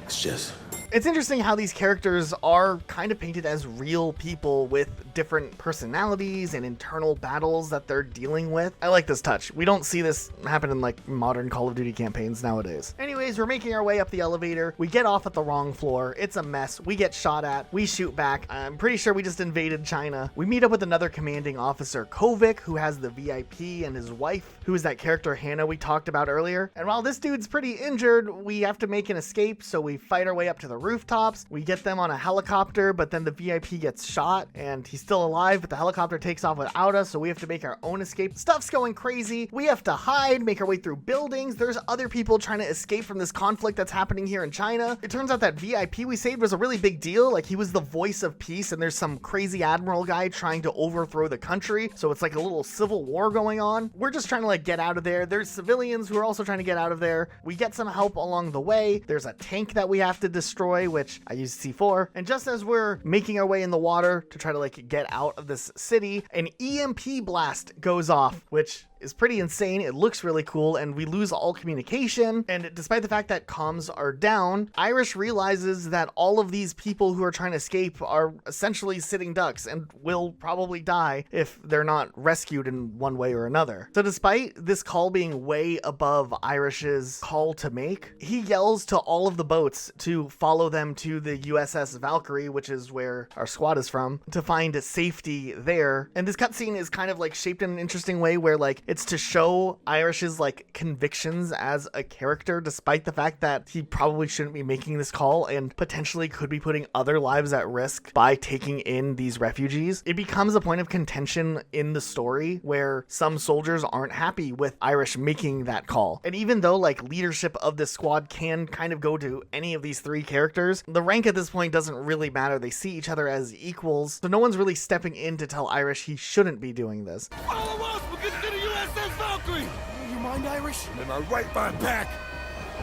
It's just... It's interesting how these characters are kind of painted as real people with different personalities and internal battles that they're dealing with. I like this touch. We don't see this happen in like modern Call of Duty campaigns nowadays. Anyways, we're making our way up the elevator. We get off at the wrong floor. It's a mess. We get shot at. We shoot back. I'm pretty sure we just invaded China. We meet up with another commanding officer, Kovic, who has the VIP, and his wife, who is that character Hannah we talked about earlier. And while this dude's pretty injured, we have to make an escape, so we fight our way up to the rooftops. We get them on a helicopter, but then the VIP gets shot and he's still alive, but the helicopter takes off without us, so we have to make our own escape. Stuff's going crazy. We have to hide, make our way through buildings. There's other people trying to escape from this conflict that's happening here in China. It turns out that VIP we saved was a really big deal. Like, he was the voice of peace, and there's some crazy admiral guy trying to overthrow the country, so it's like a little civil war going on. We're just trying to like get out of there. There's civilians who are also trying to get out of there. We get some help along the way. There's a tank that we have to destroy, which I used C4. And just as we're making our way in the water to try to like get out of this city, an EMP blast goes off, which is pretty insane. It looks really cool, and we lose all communication. And despite the fact that comms are down, Irish realizes that all of these people who are trying to escape are essentially sitting ducks and will probably die if they're not rescued in one way or another. So despite this call being way above Irish's call to make, he yells to all of the boats to follow them to the USS Valkyrie, which is where our squad is from, to find safety there. And this cutscene is kind of like shaped in an interesting way where like it's to show Irish's like convictions as a character, despite the fact that he probably shouldn't be making this call and potentially could be putting other lives at risk by taking in these refugees. It becomes a point of contention in the story where some soldiers aren't happy with Irish making that call. And even though like leadership of this squad can kind of go to any of these three characters, the rank at this point doesn't really matter. They see each other as equals, so no one's really stepping in to tell Irish he shouldn't be doing this. Follow us! We're getting to the USS Valkyrie! You mind, Irish? Am I right by back?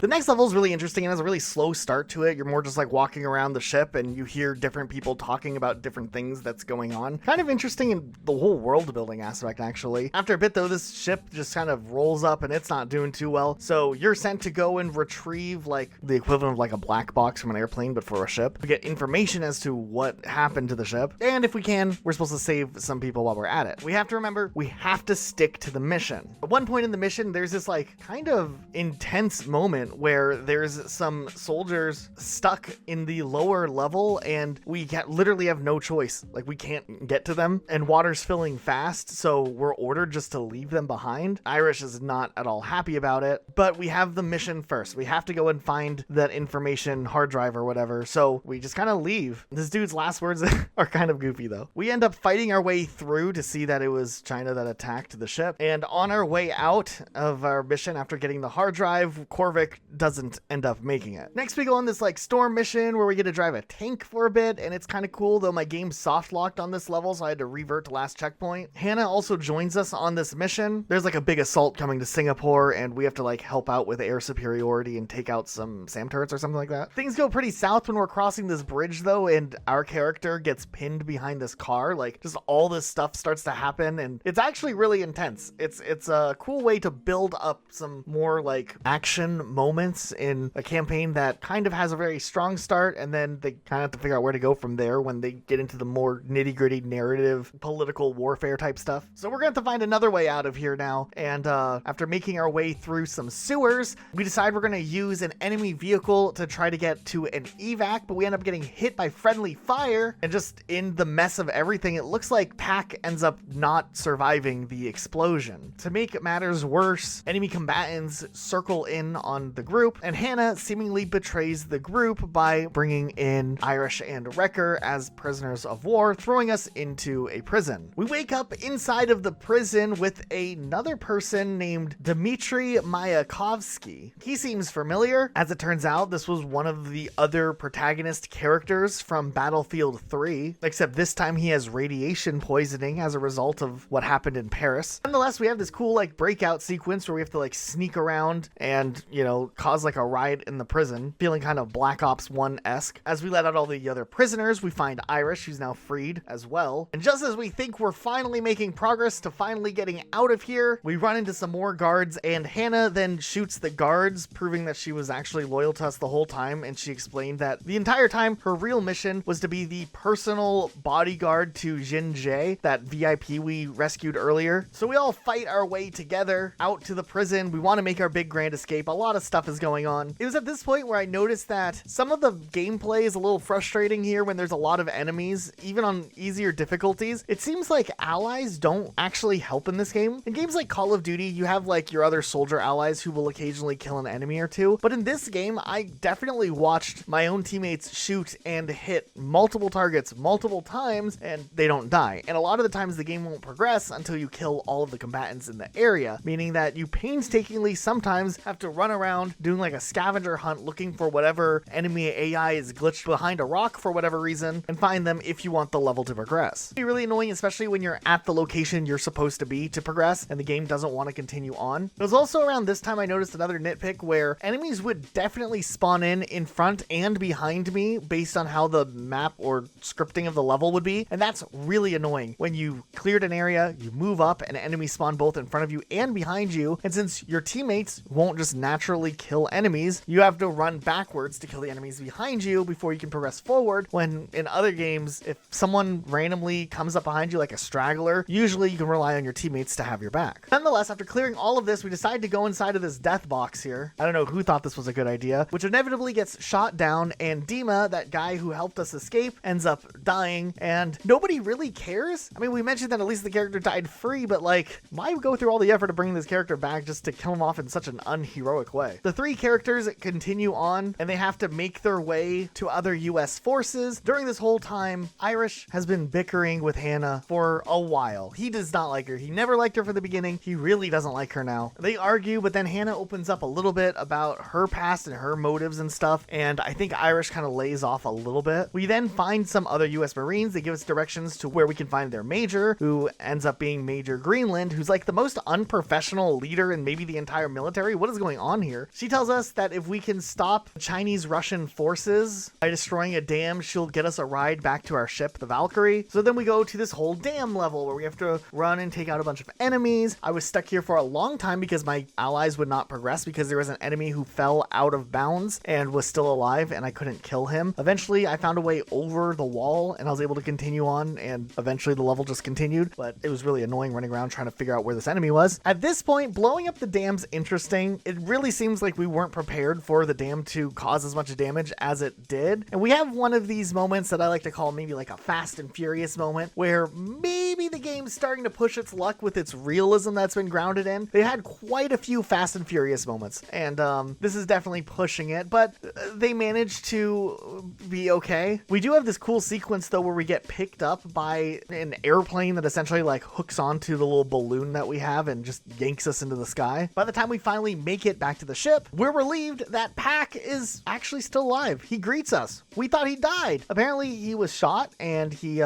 The next level is really interesting and has a really slow start to it. You're more just like walking around the ship and you hear different people talking about different things that's going on. Kind of interesting in the whole world building aspect, actually. After a bit though, this ship just kind of rolls up and it's not doing too well. So you're sent to go and retrieve like the equivalent of like a black box from an airplane, but for a ship. We get information as to what happened to the ship. And if we can, we're supposed to save some people while we're at it. We have to remember, we have to stick to the mission. At one point in the mission, there's this like kind of intense moment where there's some soldiers stuck in the lower level and we literally have no choice. Like, we can't get to them and water's filling fast, so we're ordered just to leave them behind. Irish is not at all happy about it, but we have the mission first. We have to go and find that information hard drive or whatever, so we just kind of leave. This dude's last words are kind of goofy though. We end up fighting our way through to see that it was China that attacked the ship, and on our way out of our mission after getting the hard drive, Kovic doesn't end up making it. Next we go on this like storm mission where we get to drive a tank for a bit, and it's kind of cool, though my game soft locked on this level, so I had to revert to last checkpoint. Hannah also joins us on this mission. There's like a big assault coming to Singapore and we have to like help out with air superiority and take out some SAM turrets or something like that. Things go pretty south when we're crossing this bridge though, and our character gets pinned behind this car. Like, just all this stuff starts to happen and it's actually really intense. It's a cool way to build up some more like action moments in a campaign that kind of has a very strong start, and then they kind of have to figure out where to go from there when they get into the more nitty-gritty narrative, political warfare type stuff. So we're going to have to find another way out of here now, and after making our way through some sewers, we decide we're going to use an enemy vehicle to try to get to an evac, but we end up getting hit by friendly fire, and just in the mess of everything, it looks like Pac ends up not surviving the explosion. To make matters worse, enemy combatants circle in on the group, and Hannah seemingly betrays the group by bringing in Irish and Wrecker as prisoners of war, throwing us into a prison. We wake up inside of the prison with another person named Dmitry Mayakovsky. He seems familiar. As it turns out, this was one of the other protagonist characters from Battlefield 3, except this time he has radiation poisoning as a result of what happened in Paris. Nonetheless, we have this cool like breakout sequence where we have to like sneak around and, you know, cause like a riot in the prison, feeling kind of Black Ops 1-esque. As we let out all the other prisoners, we find Irish, who's now freed as well. And just as we think we're finally making progress to finally getting out of here, we run into some more guards, and Hannah then shoots the guards, proving that she was actually loyal to us the whole time. And she explained that the entire time her real mission was to be the personal bodyguard to Jin Jae, that VIP we rescued earlier. So we all fight our way together out to the prison. We want to make our big grand escape. A lot of stuff is going on. It was at this point where I noticed that some of the gameplay is a little frustrating here when there's a lot of enemies, even on easier difficulties. It seems like allies don't actually help in this game. In games like Call of Duty, you have like your other soldier allies who will occasionally kill an enemy or two. But in this game, I definitely watched my own teammates shoot and hit multiple targets multiple times, and they don't die. And a lot of the times the game won't progress until you kill all of the combatants in the area, meaning that you painstakingly sometimes have to run around doing like a scavenger hunt looking for whatever enemy AI is glitched behind a rock for whatever reason and find them if you want the level to progress. It'd be really annoying, especially when you're at the location you're supposed to be to progress and the game doesn't want to continue on. It was also around this time I noticed another nitpick where enemies would definitely spawn in front and behind me based on how the map or scripting of the level would be, and that's really annoying. When you cleared an area, you move up and enemies spawn both in front of you and behind you, and since your teammates won't just naturally kill enemies, you have to run backwards to kill the enemies behind you before you can progress forward, when in other games, if someone randomly comes up behind you like a straggler, usually you can rely on your teammates to have your back. Nonetheless, after clearing all of this, we decide to go inside of this death box here. I don't know who thought this was a good idea, which inevitably gets shot down, and Dima, that guy who helped us escape, ends up dying, and nobody really cares. I mean, we mentioned that at least the character died free, but like, why go through all the effort of bringing this character back just to kill him off in such an unheroic way? The three characters continue on, and they have to make their way to other US forces. During this whole time, Irish has been bickering with Hannah for a while. He does not like her. He never liked her from the beginning. He really doesn't like her now. They argue, but then Hannah opens up a little bit about her past and her motives and stuff, and I think Irish kind of lays off a little bit. We then find some other US Marines. They give us directions to where we can find their major, who ends up being Major Greenland, who's like the most unprofessional leader in maybe the entire military. What is going on here? She tells us that if we can stop Chinese-Russian forces by destroying a dam, she'll get us a ride back to our ship, the Valkyrie. So then we go to this whole dam level where we have to run and take out a bunch of enemies. I was stuck here for a long time because my allies would not progress because there was an enemy who fell out of bounds and was still alive and I couldn't kill him. Eventually I found a way over the wall and I was able to continue on, and eventually the level just continued, but it was really annoying running around trying to figure out where this enemy was. At this point, blowing up the dam's interesting. It really seems like we weren't prepared for the dam to cause as much damage as it did. And we have one of these moments that I like to call maybe like a Fast and Furious moment, where maybe the game's starting to push its luck with its realism that's been grounded in. They had quite a few Fast and Furious moments, and this is definitely pushing it, but they managed to be okay. We do have this cool sequence though where we get picked up by an airplane that essentially like hooks onto the little balloon that we have and just yanks us into the sky. By the time we finally make it back to the ship, we're relieved that Pac is actually still alive. He greets us. We thought he died. Apparently he was shot and he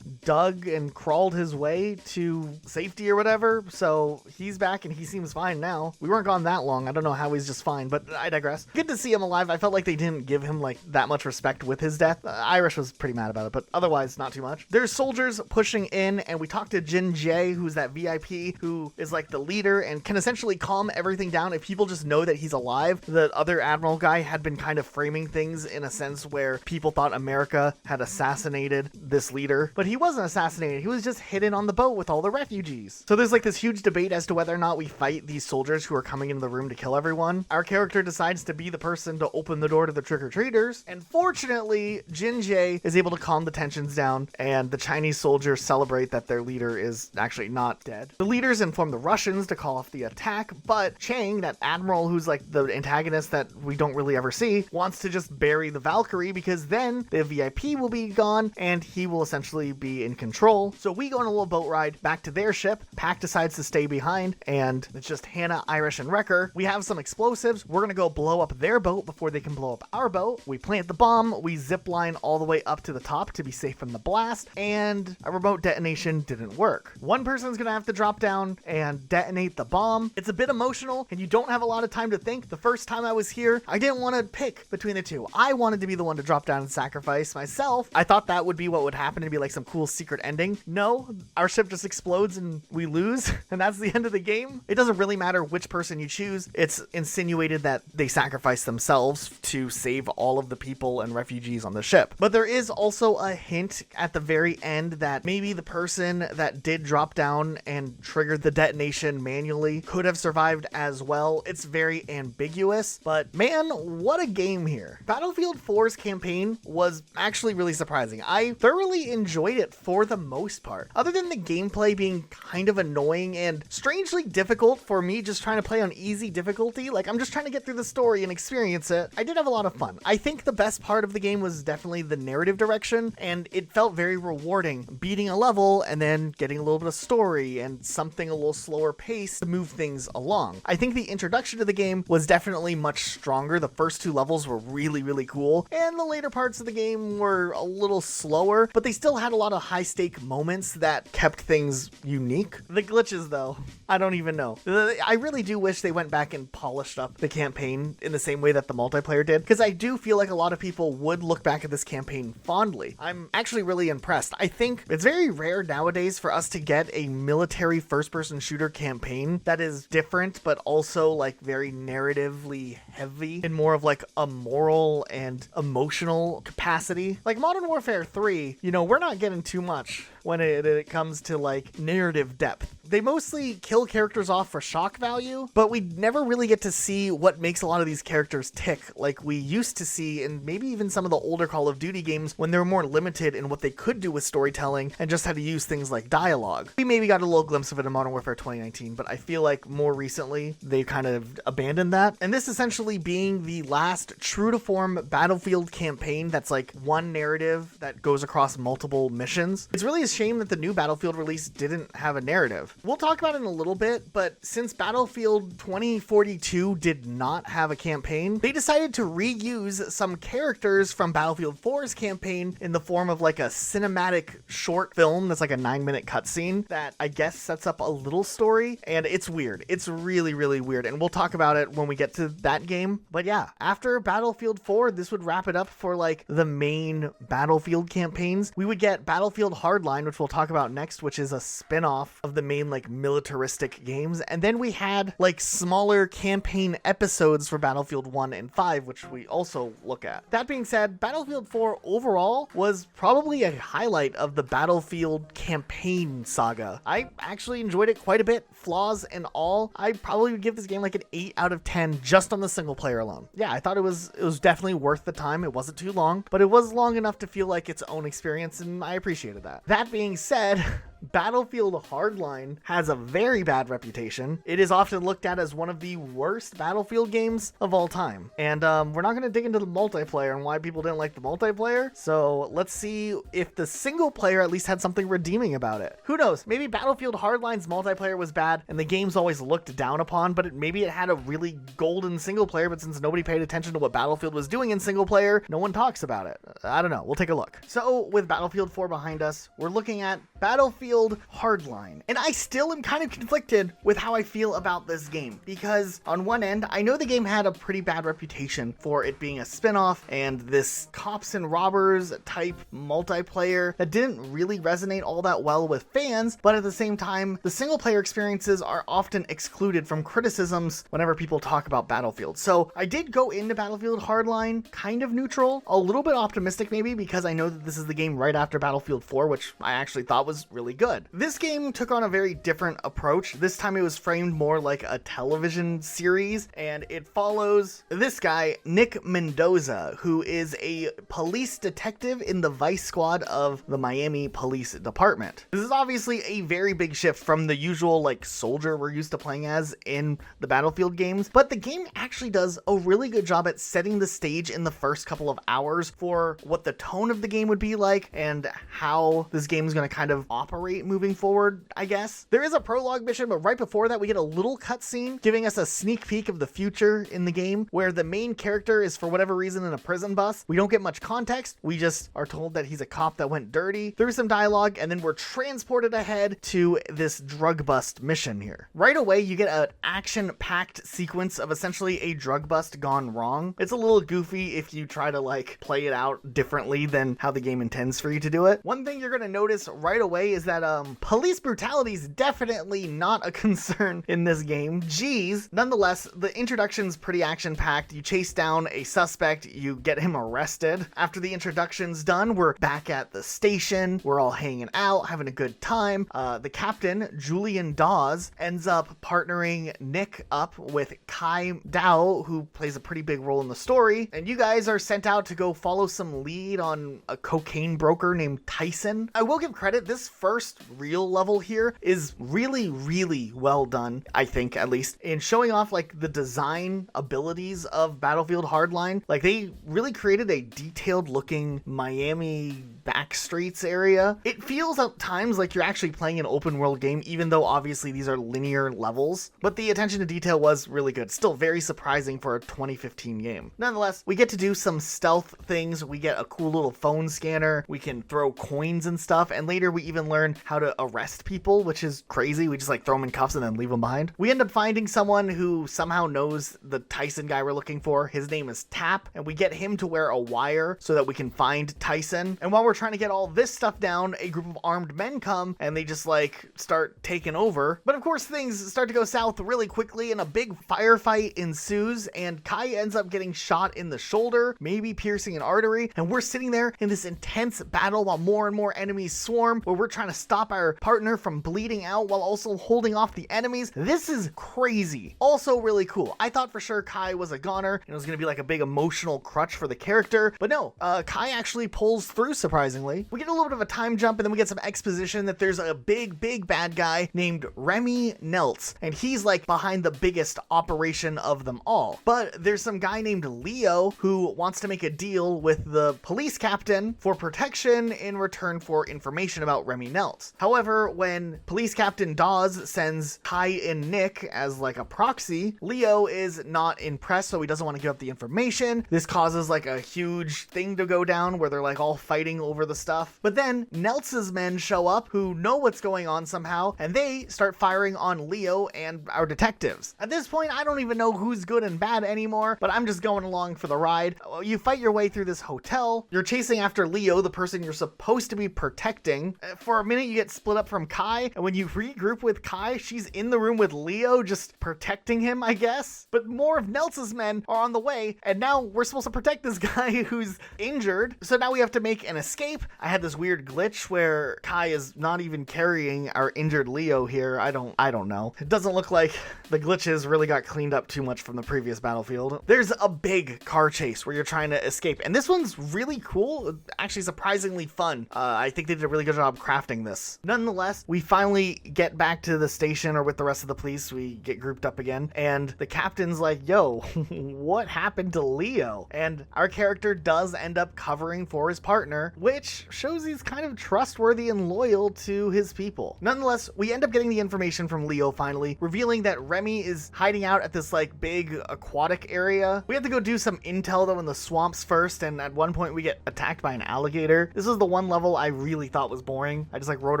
dug and crawled his way to safety or whatever, so he's back and he seems fine now. We weren't gone that long. I don't know how he's just fine, but I digress. Good to see him alive. I felt like they didn't give him like that much respect with his death. Irish was pretty mad about it, but otherwise not too much. There's soldiers pushing in, and we talk to Jin Jae, who's that VIP who is like the leader and can essentially calm everything down if people just know that he's alive. The other admiral guy had been kind of framing things in a sense where people thought America had assassinated this leader, but he wasn't assassinated. He was just hidden on the boat with all the refugees. So there's like this huge debate as to whether or not we fight these soldiers who are coming into the room to kill everyone. Our character decides to be the person to open the door to the trick-or-treaters, and fortunately Jin Jae is able to calm the tensions down, and the Chinese soldiers celebrate that their leader is actually not dead. The leaders inform the Russians to call off the attack, but Chang, that admiral who's like like the antagonist that we don't really ever see, wants to just bury the Valkyrie because then the VIP will be gone and he will essentially be in control. So we go on a little boat ride back to their ship. Pac decides to stay behind, and it's just Hannah, Irish, and Wrecker. We have some explosives. We're gonna go blow up their boat before they can blow up our boat. We plant the bomb. We zip line all the way up to the top to be safe from the blast, and a remote detonation didn't work. One person's gonna have to drop down and detonate the bomb. It's a bit emotional, and you don't have a lot of time to think. The first time I was here, I didn't want to pick between the two. I wanted to be the one to drop down and sacrifice myself. I thought that would be what would happen, to be like some cool secret ending. No, our ship just explodes and we lose, and that's the end of the game. It doesn't really matter which person you choose. It's insinuated that they sacrifice themselves to save all of the people and refugees on the ship. But there is also a hint at the very end that maybe the person that did drop down and triggered the detonation manually could have survived as well. It's very ambiguous, but man, what a game here. Battlefield 4's campaign was actually really surprising. I thoroughly enjoyed it for the most part. Other than the gameplay being kind of annoying and strangely difficult for me just trying to play on easy difficulty, like I'm just trying to get through the story and experience it, I did have a lot of fun. I think the best part of the game was definitely the narrative direction, and it felt very rewarding beating a level and then getting a little bit of story and something a little slower pace to move things along. I think the introduction to the game was definitely much stronger. The first two levels were really, really cool, and the later parts of the game were a little slower, but they still had a lot of high-stake moments that kept things unique. The glitches, though, I don't even know. I really do wish they went back and polished up the campaign in the same way that the multiplayer did, because I do feel like a lot of people would look back at this campaign fondly. I'm actually really impressed. I think it's very rare nowadays for us to get a military first-person shooter campaign that is different, but also like very narratively heavy and more of like a moral and emotional capacity. Like Modern Warfare 3, you know, we're not getting too much when it comes to like narrative depth. They mostly kill characters off for shock value, but we never really get to see what makes a lot of these characters tick like we used to see in maybe even some of the older Call of Duty games when they were more limited in what they could do with storytelling and just had to use things like dialogue. We maybe got a little glimpse of it in Modern Warfare 2019, but I feel like more recently they kind of abandoned that. And this essentially being the last true to form Battlefield campaign that's like one narrative that goes across multiple missions. It's really a shame that the new Battlefield release didn't have a narrative. We'll talk about it in a little bit, but since Battlefield 2042 did not have a campaign, they decided to reuse some characters from Battlefield 4's campaign in the form of like a cinematic short film that's like a 9-minute cutscene that I guess sets up a little story, and it's weird. It's really, really weird, and we'll talk about it when we get to that game. But yeah, after Battlefield 4, this would wrap it up for like the main Battlefield campaigns. We would get Battlefield Hardline, which we'll talk about next, which is a spin-off of the main like militaristic games, and then we had like smaller campaign episodes for Battlefield 1 and 5, which we also look at. That being said, Battlefield 4 overall was probably a highlight of the Battlefield campaign saga. I actually enjoyed it quite a bit, flaws and all. I probably would give this game like an 8 out of 10 just on the single player alone. Yeah, I thought it was definitely worth the time. It wasn't too long, but it was long enough to feel like its own experience, and I appreciated that. That being said, Battlefield Hardline has a very bad reputation. It is often looked at as one of the worst Battlefield games of all time. And we're not going to dig into the multiplayer and why people didn't like the multiplayer. So let's see if the single player at least had something redeeming about it. Who knows? Maybe Battlefield Hardline's multiplayer was bad and the game's always looked down upon, but maybe it had a really golden single player, but since nobody paid attention to what Battlefield was doing in single player, no one talks about it. I don't know. We'll take a look. So with Battlefield 4 behind us, we're looking at Battlefield Hardline. And I still am kind of conflicted with how I feel about this game, because on one end, I know the game had a pretty bad reputation for it being a spin-off and this cops and robbers type multiplayer that didn't really resonate all that well with fans, but at the same time, the single player experiences are often excluded from criticisms whenever people talk about Battlefield. So I did go into Battlefield Hardline kind of neutral, a little bit optimistic maybe, because I know that this is the game right after Battlefield 4, which I actually thought was really good. good. This game took on a very different approach. This time it was framed more like a television series, and it follows this guy, Nick Mendoza, who is a police detective in the Vice Squad of the Miami Police Department. This is obviously a very big shift from the usual like soldier we're used to playing as in the Battlefield games, but the game actually does a really good job at setting the stage in the first couple of hours for what the tone of the game would be like and how this game is going to kind of operate moving forward, I guess. There is a prologue mission, but right before that we get a little cutscene giving us a sneak peek of the future in the game where the main character is for whatever reason in a prison bus. We don't get much context. We just are told that he's a cop that went dirty through some dialogue, and then we're transported ahead to this drug bust mission here. Right away, you get an action-packed sequence of essentially a drug bust gone wrong. It's a little goofy if you try to like play it out differently than how the game intends for you to do it. One thing you're going to notice right away is that police brutality is definitely not a concern in this game. Geez. Nonetheless, the introduction's pretty action-packed. You chase down a suspect, you get him arrested. After the introduction's done, we're back at the station. We're all hanging out, having a good time. The captain, Julian Dawes, ends up partnering Nick up with Kai Dao, who plays a pretty big role in the story. And you guys are sent out to go follow some lead on a cocaine broker named Tyson. I will give credit, this first real level here is really, really well done, I think, at least, in showing off like the design abilities of Battlefield Hardline. Like they really created a detailed looking Miami back streets area. It feels at times like you're actually playing an open world game, even though obviously these are linear levels, but the attention to detail was really good. Still very surprising for a 2015 game. Nonetheless, we get to do some stealth things. We get a cool little phone scanner. We can throw coins and stuff, and later we even learn how to arrest people, which is crazy. We just like throw them in cuffs and then leave them behind. We end up finding someone who somehow knows the Tyson guy we're looking for. His name is Tap, and we get him to wear a wire so that we can find Tyson. And while we're trying to get all this stuff down, a group of armed men come and they just like start taking over. But of course things start to go south really quickly and a big firefight ensues, and Kai ends up getting shot in the shoulder, maybe piercing an artery, and we're sitting there in this intense battle while more and more enemies swarm, where we're trying to stop our partner from bleeding out while also holding off the enemies. This is crazy. Also really cool. I thought for sure Kai was a goner and it was gonna be like a big emotional crutch for the character, but no, Kai actually pulls through surprisingly. We get a little bit of a time jump and then we get some exposition that there's a big bad guy named Remy Neltz, and he's like behind the biggest operation of them all. But there's some guy named Leo who wants to make a deal with the police captain for protection in return for information about Remy Neltz. However, when police captain Dawes sends Kai and Nick as like a proxy, Leo is not impressed, so he doesn't want to give up the information. This causes like a huge thing to go down where they're like all fighting over the stuff. But then Neltz's men show up who know what's going on somehow, and they start firing on Leo and our detectives. At this point, I don't even know who's good and bad anymore, but I'm just going along for the ride. You fight your way through this hotel. You're chasing after Leo, the person you're supposed to be protecting. For a minute, you get split up from Kai, and when you regroup with Kai, she's in the room with Leo, just protecting him, I guess. But more of Neltz's men are on the way, and now we're supposed to protect this guy who's injured. So now we have to make an escape. I had this weird glitch where Kai is not even carrying our injured Leo here. I don't know. It doesn't look like the glitches really got cleaned up too much from the previous Battlefield. There's a big car chase where you're trying to escape, and this one's really cool. Actually surprisingly fun. I think they did a really good job crafting this. Nonetheless, we finally get back to the station, or with the rest of the police, we get grouped up again, and the captain's like, yo, what happened to Leo? And our character does end up covering for his partner, which shows he's kind of trustworthy and loyal to his people. Nonetheless, we end up getting the information from Leo finally, revealing that Remy is hiding out at this like big aquatic area. We have to go do some intel though in the swamps first, and at one point we get attacked by an alligator. This is the one level I really thought was boring. I just like rode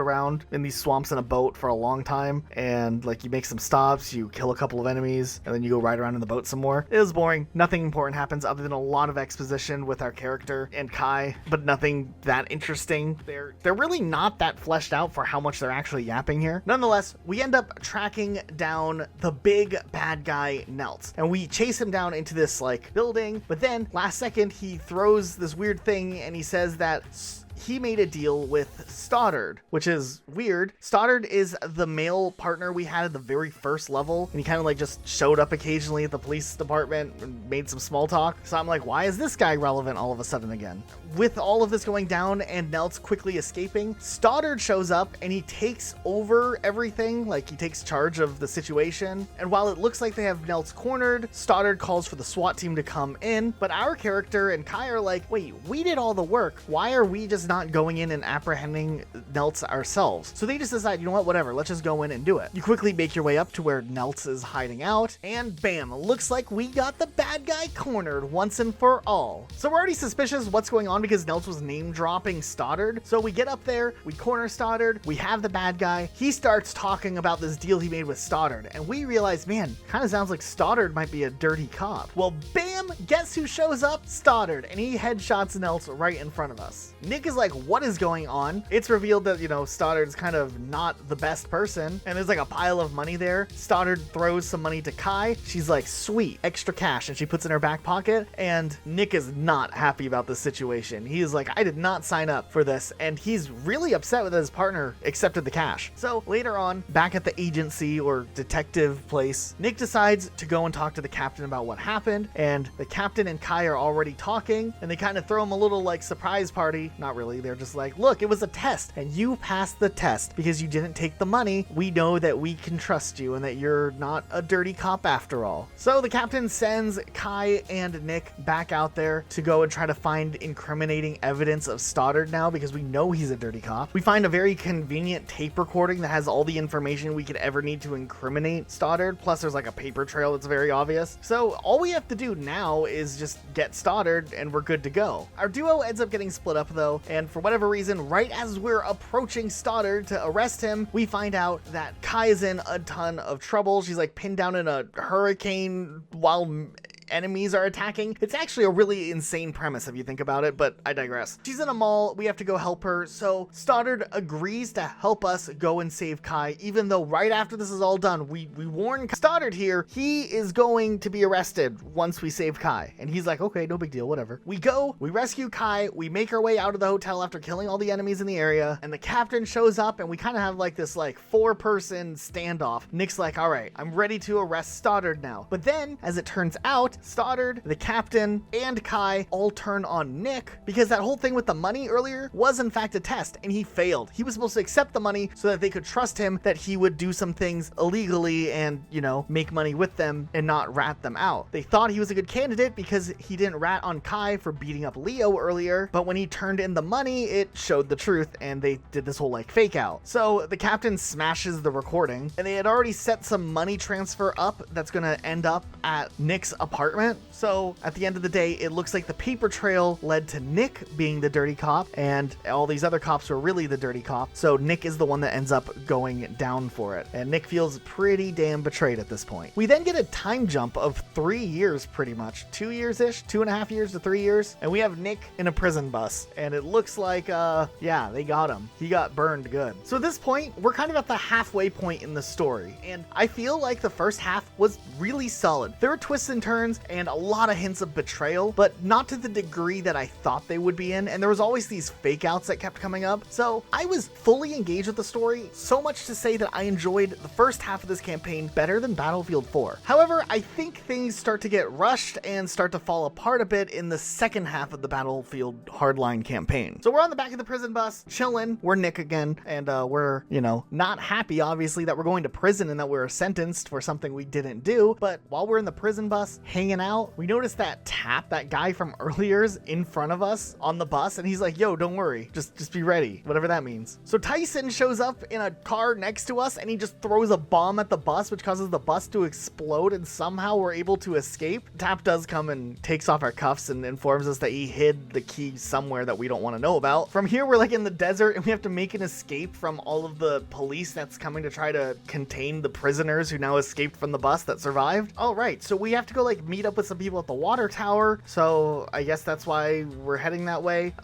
around in these swamps in a boat for a long time, and like you make some stops, you kill a couple of enemies, and then you go ride around in the boat some more. It was boring. Nothing important happens other than a lot of exposition with our character and Kai, but nothing that interesting. They're really not that fleshed out for how much they're actually yapping here. Nonetheless, we end up tracking down the big bad guy Neltz, and we chase him down into this like building, but then last second he throws this weird thing and he says that he made a deal with Stoddard, which is weird. Stoddard is the male partner we had at the very first level, and he kind of like just showed up occasionally at the police department and made some small talk. So I'm like, why is this guy relevant all of a sudden again? With all of this going down and Nelt's quickly escaping, Stoddard shows up and he takes over everything. Like, he takes charge of the situation. And while it looks like they have Nelt's cornered, Stoddard calls for the SWAT team to come in. But our character and Kai are like, wait, we did all the work. Why are we just not going in and apprehending Nelt's ourselves? So they just decide, you know what, whatever, let's just go in and do it. You quickly make your way up to where Nelt's is hiding out, and bam, looks like we got the bad guy cornered once and for all. So we're already suspicious what's going on because Nelt's was name dropping Stoddard. So we get up there, we corner Stoddard, we have the bad guy. He starts talking about this deal he made with Stoddard, and we realize, man, kind of sounds like Stoddard might be a dirty cop. Well, bam, guess who shows up? Stoddard, and he headshots Nelt's right in front of us. Nick is like, what is going on? It's revealed that, you know, Stoddard's kind of not the best person, and there's like a pile of money there. Stoddard throws some money to Kai. She's like, sweet, extra cash, and she puts it in her back pocket, and Nick is not happy about this situation. He is like, I did not sign up for this, and he's really upset with his partner accepted the cash. So later on, back at the agency or detective place, Nick decides to go and talk to the captain about what happened, and the captain and Kai are already talking, and they kind of throw him a little like surprise party. Not really, they're just like, look, it was a test, and you passed the test because you didn't take the money. We know that we can trust you and that you're not a dirty cop after all. So the captain sends Kai and Nick back out there to go and try to find incriminating evidence of Stoddard now because we know he's a dirty cop. We find a very convenient tape recording that has all the information we could ever need to incriminate Stoddard, plus there's like a paper trail that's very obvious. So all we have to do now is just get Stoddard and we're good to go. Our duo ends up getting split up though, and for whatever reason, right as we're approaching Stoddard to arrest him, we find out that Kai is in a ton of trouble. She's like pinned down in a hurricane while enemies are attacking. It's actually a really insane premise if you think about it, but I digress. She's in a mall, we have to go help her, so Stoddard agrees to help us go and save Kai, even though right after this is all done, we warn Stoddard here, he is going to be arrested once we save Kai. And he's like, okay, no big deal, whatever. We go, we rescue Kai, we make our way out of the hotel after killing all the enemies in the area, and the captain shows up, and we kind of have like this like 4-person standoff. Nick's like, all right, I'm ready to arrest Stoddard now. But then, as it turns out, Stoddard, the captain, and Kai all turn on Nick because that whole thing with the money earlier was in fact a test and he failed. He was supposed to accept the money so that they could trust him that he would do some things illegally and, you know, make money with them and not rat them out. They thought he was a good candidate because he didn't rat on Kai for beating up Leo earlier, but when he turned in the money, it showed the truth and they did this whole like fake out. So the captain smashes the recording and they had already set some money transfer up that's gonna end up at Nick's apartment. So at the end of the day, it looks like the paper trail led to Nick being the dirty cop and all these other cops were really the dirty cop. So Nick is the one that ends up going down for it. And Nick feels pretty damn betrayed at this point. We then get a time jump of 3 years pretty much. 2 years-ish, 2.5 years to 3 years. And we have Nick in a prison bus. And it looks like, yeah, they got him. He got burned good. So at this point, we're kind of at the halfway point in the story. And I feel like the first half was really solid. There were twists and turns and a lot of hints of betrayal, but not to the degree that I thought they would be in, and there was always these fake outs that kept coming up. So I was fully engaged with the story, so much to say that I enjoyed the first half of this campaign better than Battlefield 4. However, I think things start to get rushed and start to fall apart a bit in the second half of the Battlefield Hardline campaign. So we're on the back of the prison bus, chilling, we're Nick again, and we're, you know, not happy obviously that we're going to prison and that we're sentenced for something we didn't do, but while we're in the prison bus, hanging out, we noticed that Tap, that guy from earlier's in front of us on the bus, and he's like, yo, don't worry, just be ready, whatever that means. So Tyson shows up in a car next to us and he just throws a bomb at the bus, which causes the bus to explode, and somehow we're able to escape. Tap does come and takes off our cuffs and informs us that he hid the key somewhere that we don't want to know about. From here, we're like in the desert and we have to make an escape from all of the police that's coming to try to contain the prisoners who now escaped from the bus that survived. All right, so we have to go like meet up with some people at the water tower, so I guess that's why we're heading that way.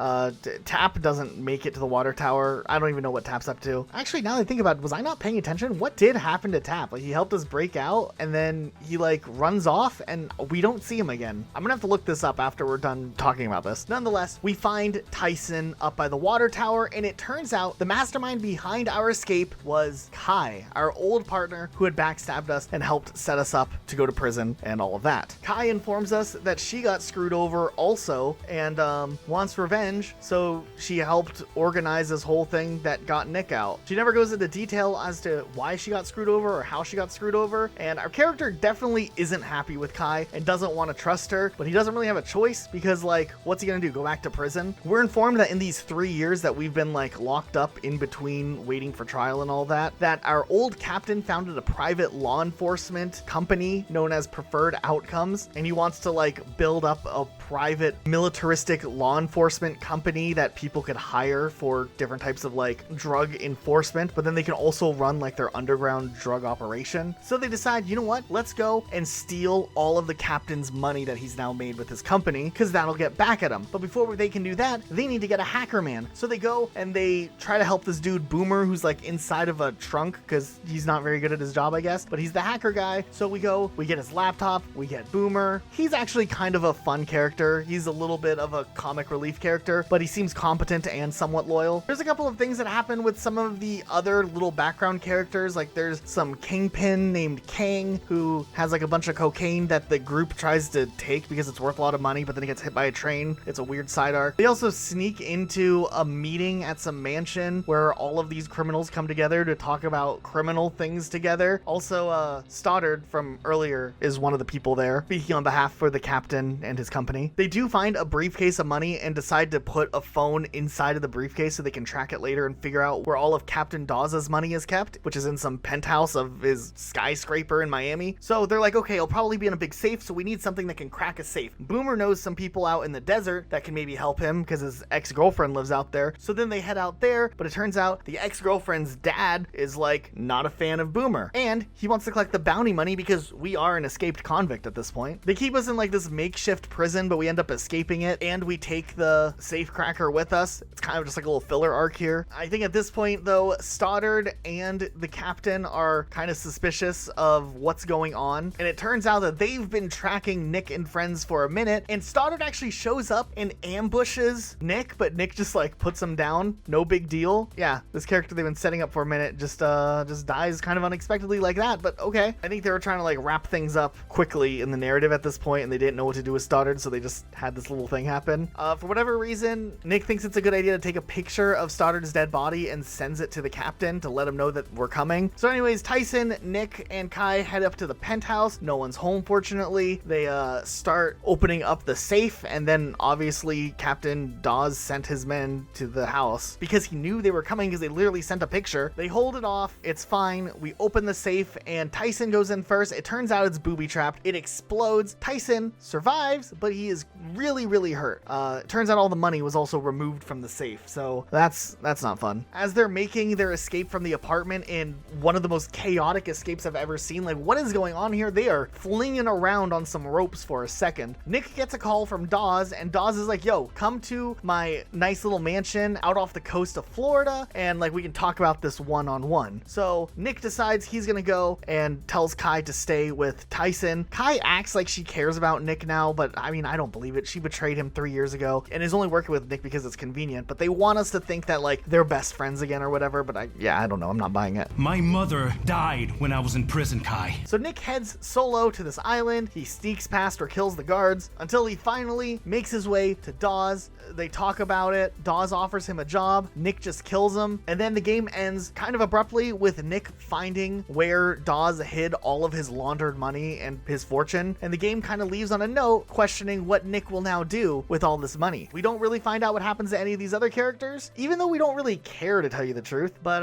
Tap doesn't make it to the water tower. I don't even know what Tap's up to. Actually, now that I think about it, was I not paying attention? What did happen to Tap? Like, he helped us break out, and then he, like, runs off, and we don't see him again. I'm gonna have to look this up after we're done talking about this. Nonetheless, we find Tyson up by the water tower, and it turns out the mastermind behind our escape was Kai, our old partner who had backstabbed us and helped set us up to go to prison and all of that. Kai informs us that she got screwed over also and wants revenge, so she helped organize this whole thing that got Nick out. She never goes into detail as to why she got screwed over or how she got screwed over, and our character definitely isn't happy with Kai and doesn't want to trust her, but he doesn't really have a choice because, like, what's he gonna do, go back to prison? We're informed that in these 3 years that we've been, like, locked up in between waiting for trial and all that our old captain founded a private law enforcement company known as Preferred Outcomes, and he wants to, like, build up a private militaristic law enforcement company that people could hire for different types of, like, drug enforcement, but then they can also run, like, their underground drug operation. So they decide, you know what, let's go and steal all of the captain's money that he's now made with his company, because that'll get back at him. But before they can do that, they need to get a hacker man. So they go and they try to help this dude Boomer, who's, like, inside of a trunk because he's not very good at his job, I guess, but he's the hacker guy. So we go, we get his laptop, we get Boomer. He's actually kind of a fun character. He's a little bit of a comic relief character, but he seems competent and somewhat loyal. There's a couple of things that happen with some of the other little background characters. Like, there's some kingpin named Kang who has, like, a bunch of cocaine that the group tries to take because it's worth a lot of money, but then he gets hit by a train. It's a weird side arc. They also sneak into a meeting at some mansion where all of these criminals come together to talk about criminal things together. Also, Stoddard from earlier is one of the people there, speaking on behalf for the captain and his company. They do find a briefcase of money and decide to put a phone inside of the briefcase so they can track it later and figure out where all of Captain Dawes' money is kept, which is in some penthouse of his skyscraper in Miami. So they're like, okay, it'll probably be in a big safe, so we need something that can crack a safe. Boomer knows some people out in the desert that can maybe help him because his ex-girlfriend lives out there. So then they head out there, but it turns out the ex-girlfriend's dad is, like, not a fan of Boomer, and he wants to collect the bounty money because we are an escaped convict at this point. They keep us in, like, this makeshift prison, but we end up escaping it, and we take the safe cracker with us. It's kind of just like a little filler arc here. I think at this point, though, Stoddard and the captain are kind of suspicious of what's going on, and it turns out that they've been tracking Nick and friends for a minute, and Stoddard actually shows up and ambushes Nick, but Nick just, like, puts him down. No big deal. Yeah, this character they've been setting up for a minute just dies kind of unexpectedly like that, but okay. I think they were trying to, like, wrap things up quickly in the narrative at this point, and they didn't know what to do with Stoddard, so they just had this little thing happen. For whatever reason, Nick thinks it's a good idea to take a picture of Stoddard's dead body and sends it to the captain to let him know that we're coming. So anyways, Tyson, Nick, and Kai head up to the penthouse. No one's home, fortunately. They start opening up the safe, and then obviously Captain Dawes sent his men to the house because he knew they were coming because they literally sent a picture. They hold it off. It's fine. We open the safe, and Tyson goes in first. It turns out it's booby-trapped. It explodes. Tyson survives, but he is really, really hurt. It turns out all the money was also removed from the safe, so that's not fun. As they're making their escape from the apartment in one of the most chaotic escapes I've ever seen, like, what is going on here? They are flinging around on some ropes for a second. Nick gets a call from Dawes, and Dawes is like, yo, come to my nice little mansion out off the coast of Florida, and, like, we can talk about this one-on-one. So Nick decides he's gonna go and tells Kai to stay with Tyson. Kai acts like she cares about Nick now, but I mean, I don't believe it. She betrayed him 3 years ago and is only working with Nick because it's convenient, but they want us to think that, like, they're best friends again or whatever, but I don't know. I'm not buying it. My mother died when I was in prison, Kai. So Nick heads solo to this island. He sneaks past or kills the guards until he finally makes his way to Dawes. They talk about it. Dawes offers him a job. Nick just kills him. And then the game ends kind of abruptly with Nick finding where Dawes hid all of his laundered money and his fortune. And the game kind of leaves on a note questioning what Nick will now do with all this money. We don't really find out what happens to any of these other characters, even though we don't really care, to tell you the truth. But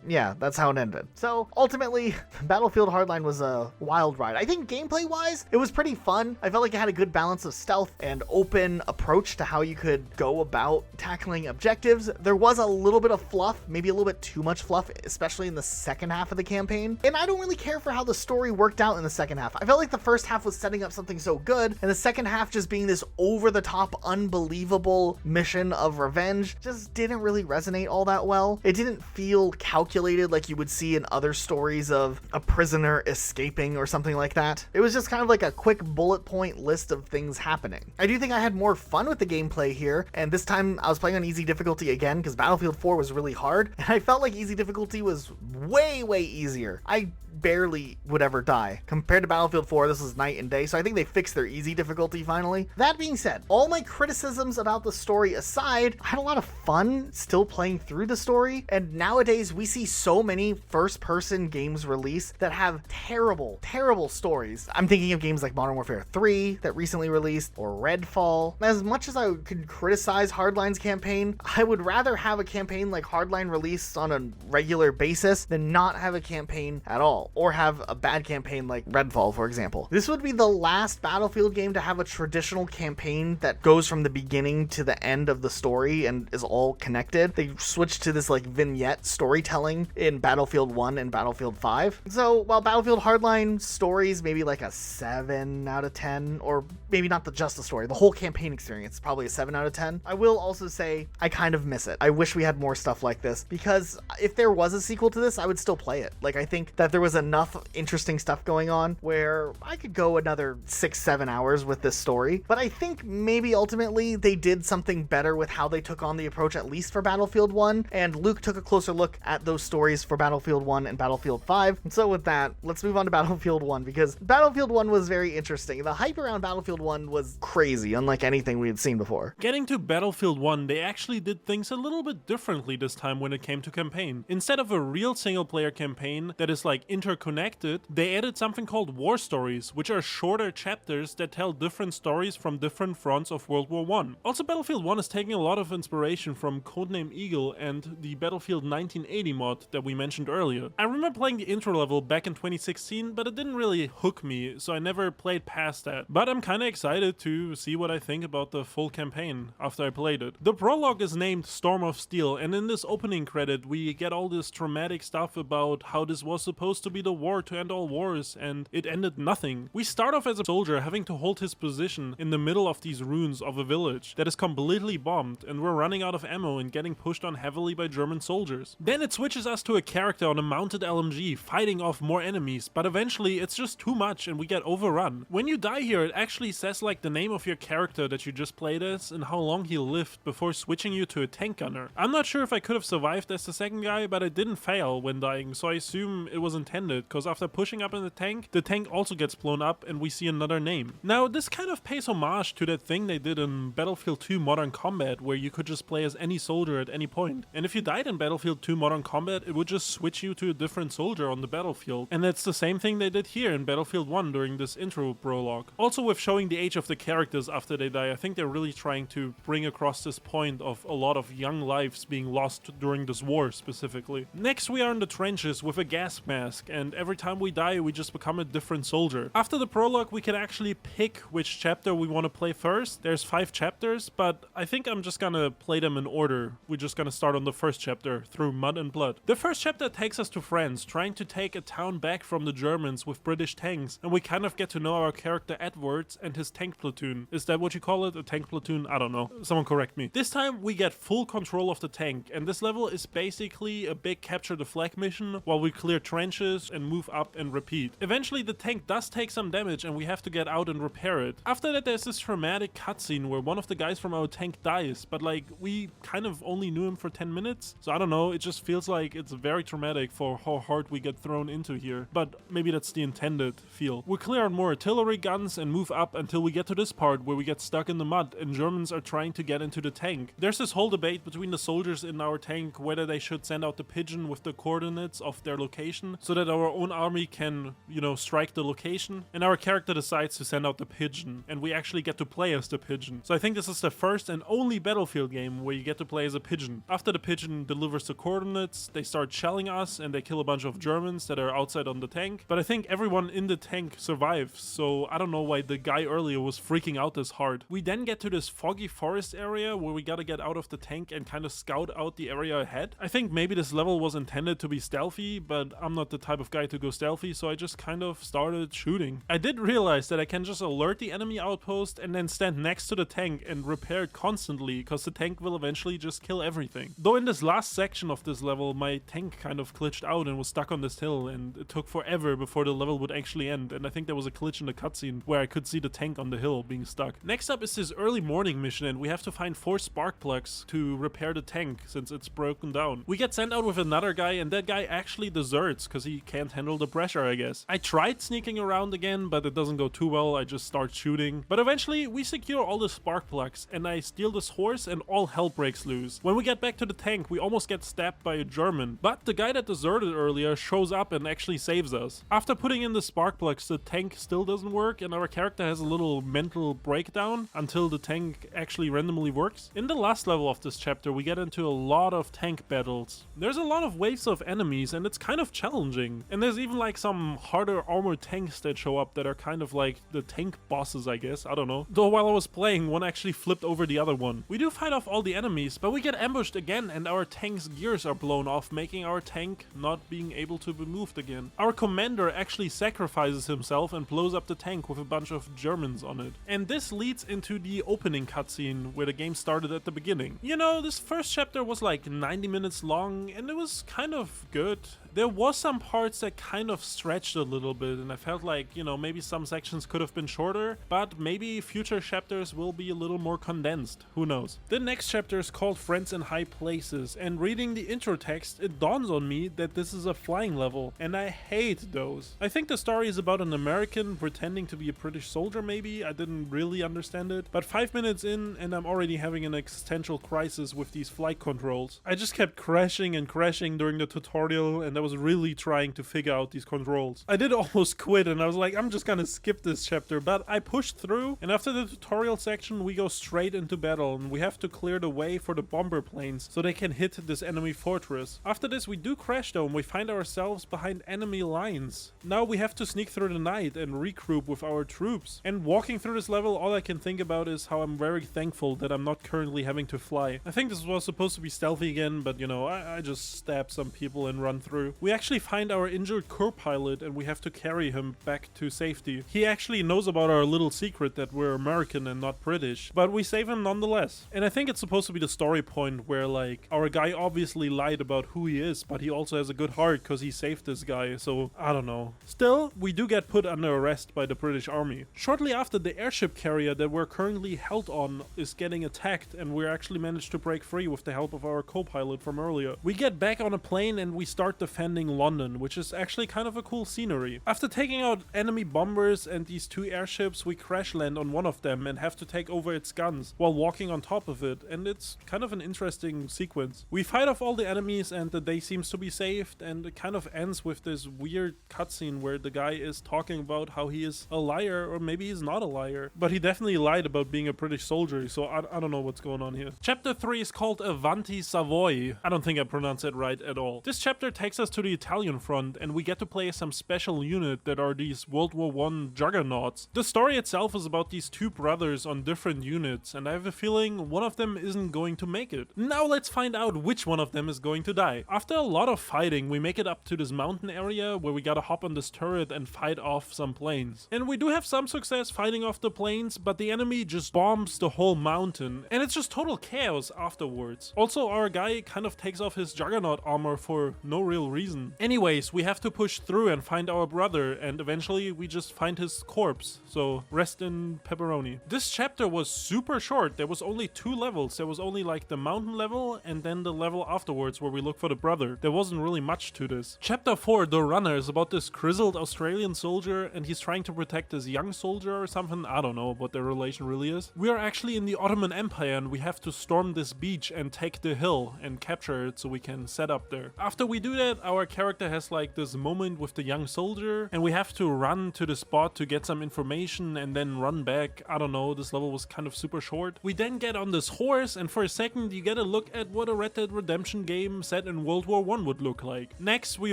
yeah, that's how it ended. So ultimately, Battlefield Hardline was a wild ride. I think gameplay wise, it was pretty fun. I felt like it had a good balance of stealth and open approach to how you could go about tackling objectives. There was a little bit of fluff, maybe a little bit too much fluff, especially in the second half of the campaign. And I don't really care for how the story worked out in the second half. I felt like the first half was setting up something so good, and the second half just being this over-the-top, unbelievable mission of revenge just didn't really resonate all that well. It didn't feel calculated like you would see in other stories of a prisoner escaping or something like that. It was just kind of like a quick bullet point list of things happening. I do think I had more fun with the gameplay here, and this time I was playing on easy difficulty again because Battlefield 4 was really hard, and I felt like easy difficulty was way easier. I barely would ever die. Compared to Battlefield 4, this is night and day, so I think they fixed their easy difficulty finally. That being said, all my criticisms about the story aside, I had a lot of fun still playing through the story, and nowadays we see so many first-person games release that have terrible stories. I'm thinking of games like Modern Warfare 3 that recently released, or Redfall. As much as I could criticize Hardline's campaign, I would rather have a campaign like Hardline released on a regular basis than not have a campaign at all, or have a bad campaign like Redfall, for example. This would be the last Battlefield game to have a traditional campaign that goes from the beginning to the end of the story and is all connected. They switched to this like vignette storytelling in Battlefield 1 and Battlefield 5. So while Battlefield Hardline stories maybe like a 7 out of 10, or maybe not just the story, the whole campaign experience is probably a 7 out of 10, I will also say I kind of miss it. I wish we had more stuff like this, because if there was a sequel to this, I would still play it. Like, I think that there was enough interesting stuff going on where I could go another 6-7 hours with this story, but I think maybe ultimately they did something better with how they took on the approach, at least for Battlefield 1, and Luke took a closer look at those stories for Battlefield 1 and Battlefield 5. And so with that, let's move on to Battlefield 1, because Battlefield 1 was very interesting. The hype around Battlefield 1 was crazy, unlike anything we had seen before. Getting to Battlefield 1, they actually did things a little bit differently this time when it came to campaign. Instead of a real single-player campaign that is like interconnected, they added something called war stories, which are shorter chapters that tell different stories from different fronts of World War I. Also, Battlefield 1 is taking a lot of inspiration from Codename Eagle and the Battlefield 1980 mod that we mentioned earlier. I remember playing the intro level back in 2016, but it didn't really hook me, so I never played past that. But I'm kinda excited to see what I think about the full campaign after I played it. The prologue is named Storm of Steel, and in this opening credit we get all this dramatic stuff about how this was supposed to be the war to end all wars, and it ended nothing. We start off as a soldier having to hold his position in the middle of these ruins of a village that is completely bombed, and we're running out of ammo and getting pushed on heavily by German soldiers. Then it switches us to a character on a mounted LMG fighting off more enemies, but eventually it's just too much and we get overrun. When you die here, it actually says like the name of your character that you just played as and how long he lived before switching you to a tank gunner. I'm not sure if I could have survived as the second guy, but I didn't fail when dying, so I assume it was intended, because after pushing up in the tank also gets blown up and we see another name. Now, this kind of pays homage to that thing they did in Battlefield 2 Modern Combat, where you could just play as any soldier at any point. And if you died in Battlefield 2 Modern Combat, it would just switch you to a different soldier on the battlefield. And that's the same thing they did here in Battlefield 1 during this intro prologue. Also, with showing the age of the characters after they die, I think they're really trying to bring across this point of a lot of young lives being lost during this war specifically. Next, we are in the trenches with a gas mask, and every time we die, we just become a different soldier. After the prologue, we can actually pick which chapter we want to play first. There's 5 chapters, but I think I'm just gonna play them in order. We're just gonna start on the first chapter, Through Mud and Blood. The first chapter takes us to France, trying to take a town back from the Germans with British tanks, and we kind of get to know our character Edwards and his tank platoon. Is that what you call it? A tank platoon? I don't know. Someone correct me. This time we get full control of the tank, and this level is basically a big capture the flag mission while we clear trenches and move up and repeat. Eventually the tank does take some damage and we have to get out and repair it. After that, there's this dramatic cutscene where one of the guys from our tank dies, but like we kind of only knew him for 10 minutes, so I don't know, it just feels like it's very traumatic for how hard we get thrown into here, but maybe that's the intended feel. We clear out more artillery guns and move up until we get to this part where we get stuck in the mud and Germans are trying to get into the tank. There's this whole debate between the soldiers in our tank whether they should send out the pigeon with the coordinates of their location so that our own army can, you know, strike the location, and our character decides to send out the pigeon, and we actually get to play as the pigeon. So I think this is the first and only Battlefield game where you get to play as a pigeon. After the pigeon delivers the coordinates, they start shelling us and they kill a bunch of Germans that are outside on the tank, but I think everyone in the tank survives, so I don't know why the guy earlier was freaking out this hard. We then get to this foggy forest area where we gotta get out of the tank and kind of scout out the area ahead. I think maybe this level was intended to be stealthy, but I'm not the type of guy to go stealthy, so I just kind of started shooting. I did realize that I can just alert the enemy outpost and then stand next to the tank and repair it constantly, because the tank will eventually just kill everything. Though in this last section of this level, my tank kind of glitched out and was stuck on this hill, and it took forever before the level would actually end, and I think there was a glitch in the cutscene where I could see the tank on the hill being stuck. Next up is this early morning mission, and we have to find 4 spark plugs to repair the tank since it's broken down. We get sent out with another guy, and that guy actually deserts because he can't handle the pressure, I guess. I tried sneaking around again, but it doesn't go too well. I just start shooting. But eventually we secure all the spark plugs, and I steal this horse, and all hell breaks loose. When we get back to the tank, we almost get stabbed by a German, but the guy that deserted earlier shows up and actually saves us. After putting in the spark plugs, the tank still doesn't work, and our character has a little mental breakdown until the tank actually randomly works. In the last level of this chapter, we get into a lot of tank battles. There's a lot of waves of enemies, and it's kind of challenging. And there's even like some harder armored tanks that show up that are kind of like the tank bosses, I guess. I don't know. Though while I was playing, one actually flipped over the other one. We do fight off all the enemies, but we get ambushed again, and our tank's gears are blown off, making our tank not being able to be moved again. Our commander actually sacrifices himself and blows up the tank with a bunch of Germans on it. And this leads into the opening cutscene where the game started at the beginning. You know, this first chapter was like 90 minutes long, and it was kind of good. There was some parts that kind of stretched a little bit, and I felt like, you know, maybe some sections could have been shorter, but maybe future chapters will be a little more condensed. Who knows? The next chapter is called Friends in High Places, and reading the intro text, it dawns on me that this is a flying level, and I hate those. I think the story is about an American pretending to be a British soldier, maybe. I didn't really understand it, but 5 minutes in and I'm already having an existential crisis with these flight controls. I just kept crashing and crashing during the tutorial, and I was really trying to figure out these controls. I did almost quit, and I was like, I'm just gonna skip this chapter, but I pushed through, and after the tutorial section we go straight into battle, and we have to clear the way for the bomber planes so they can hit this enemy fortress. After this we do crash though, and we find ourselves behind enemy lines. Now we have to sneak through the night and regroup with our troops. And walking through this level, all I can think about is how I'm very thankful that I'm not currently having to fly. I think this was supposed to be stealthy again, but you know, I just stab some people and run through. We actually find our injured co-pilot, and we have to carry him back to safety. He actually knows about our little secret that we're American and not British, but we save him nonetheless. And I think it's supposed to be the story point where like our guy obviously lied about who he is, but he also has a good heart because he saved this guy, so I don't know. Still, we do get put under arrest by the British army. Shortly after, the airship carrier that we're currently held on is getting attacked, and we actually managed to break free with the help of our co-pilot from earlier. We get back on a plane and we start defending London, which is actually kind of a cool scenery. After taking out enemy bombers and these 2 airships, we crash land on one of them and have to take over its guns while walking on top of it, and it's kind of an interesting sequence. We fight off all the enemies and the day seems to be saved, and it kind of ends with this weird cutscene where the guy is talking about how he is a liar, or maybe he's not a liar, but he definitely lied about being a British soldier, so I don't know what's going on here. Chapter 3 is called Avanti Savoy. I don't think I pronounced it right at all. This chapter takes us to the Italian front, and we get to play as some special unit that are these World War I juggernauts. The story itself is about these 2 brothers on different units, and I have a feeling one of them isn't going to make it. Now let's find out which one of them is going to die. After a lot of fighting, we make it up to this mountain area where we gotta hop on this turret and fight off some planes. And we do have some success fighting off the planes, but the enemy just bombs the whole mountain, and it's just total chaos afterwards. Also, our guy kind of takes off his juggernaut armor for no real reason. Anyways, we have to push through and find our brother, and eventually we just find his corpse, so rest in pepperoni. This chapter was super short. There was only 2 levels. There was only like the mountain level and then the level afterwards where we look for the brother. There wasn't really much to this. Chapter 4, The Runner, is about this grizzled Australian soldier, and he's trying to protect this young soldier or something. I don't know what their relation really is. We are actually in the Ottoman Empire, and we have to storm this beach and take the hill and capture it so we can set up there. After we do that, our character has like this moment with the young soldier, and we have to run to the spot to get some information and then run back. I don't know, this level was kind of super short. We then get on this horse, and for a second you get a look at what a Red Dead Redemption game set in World War I would look like. Next, we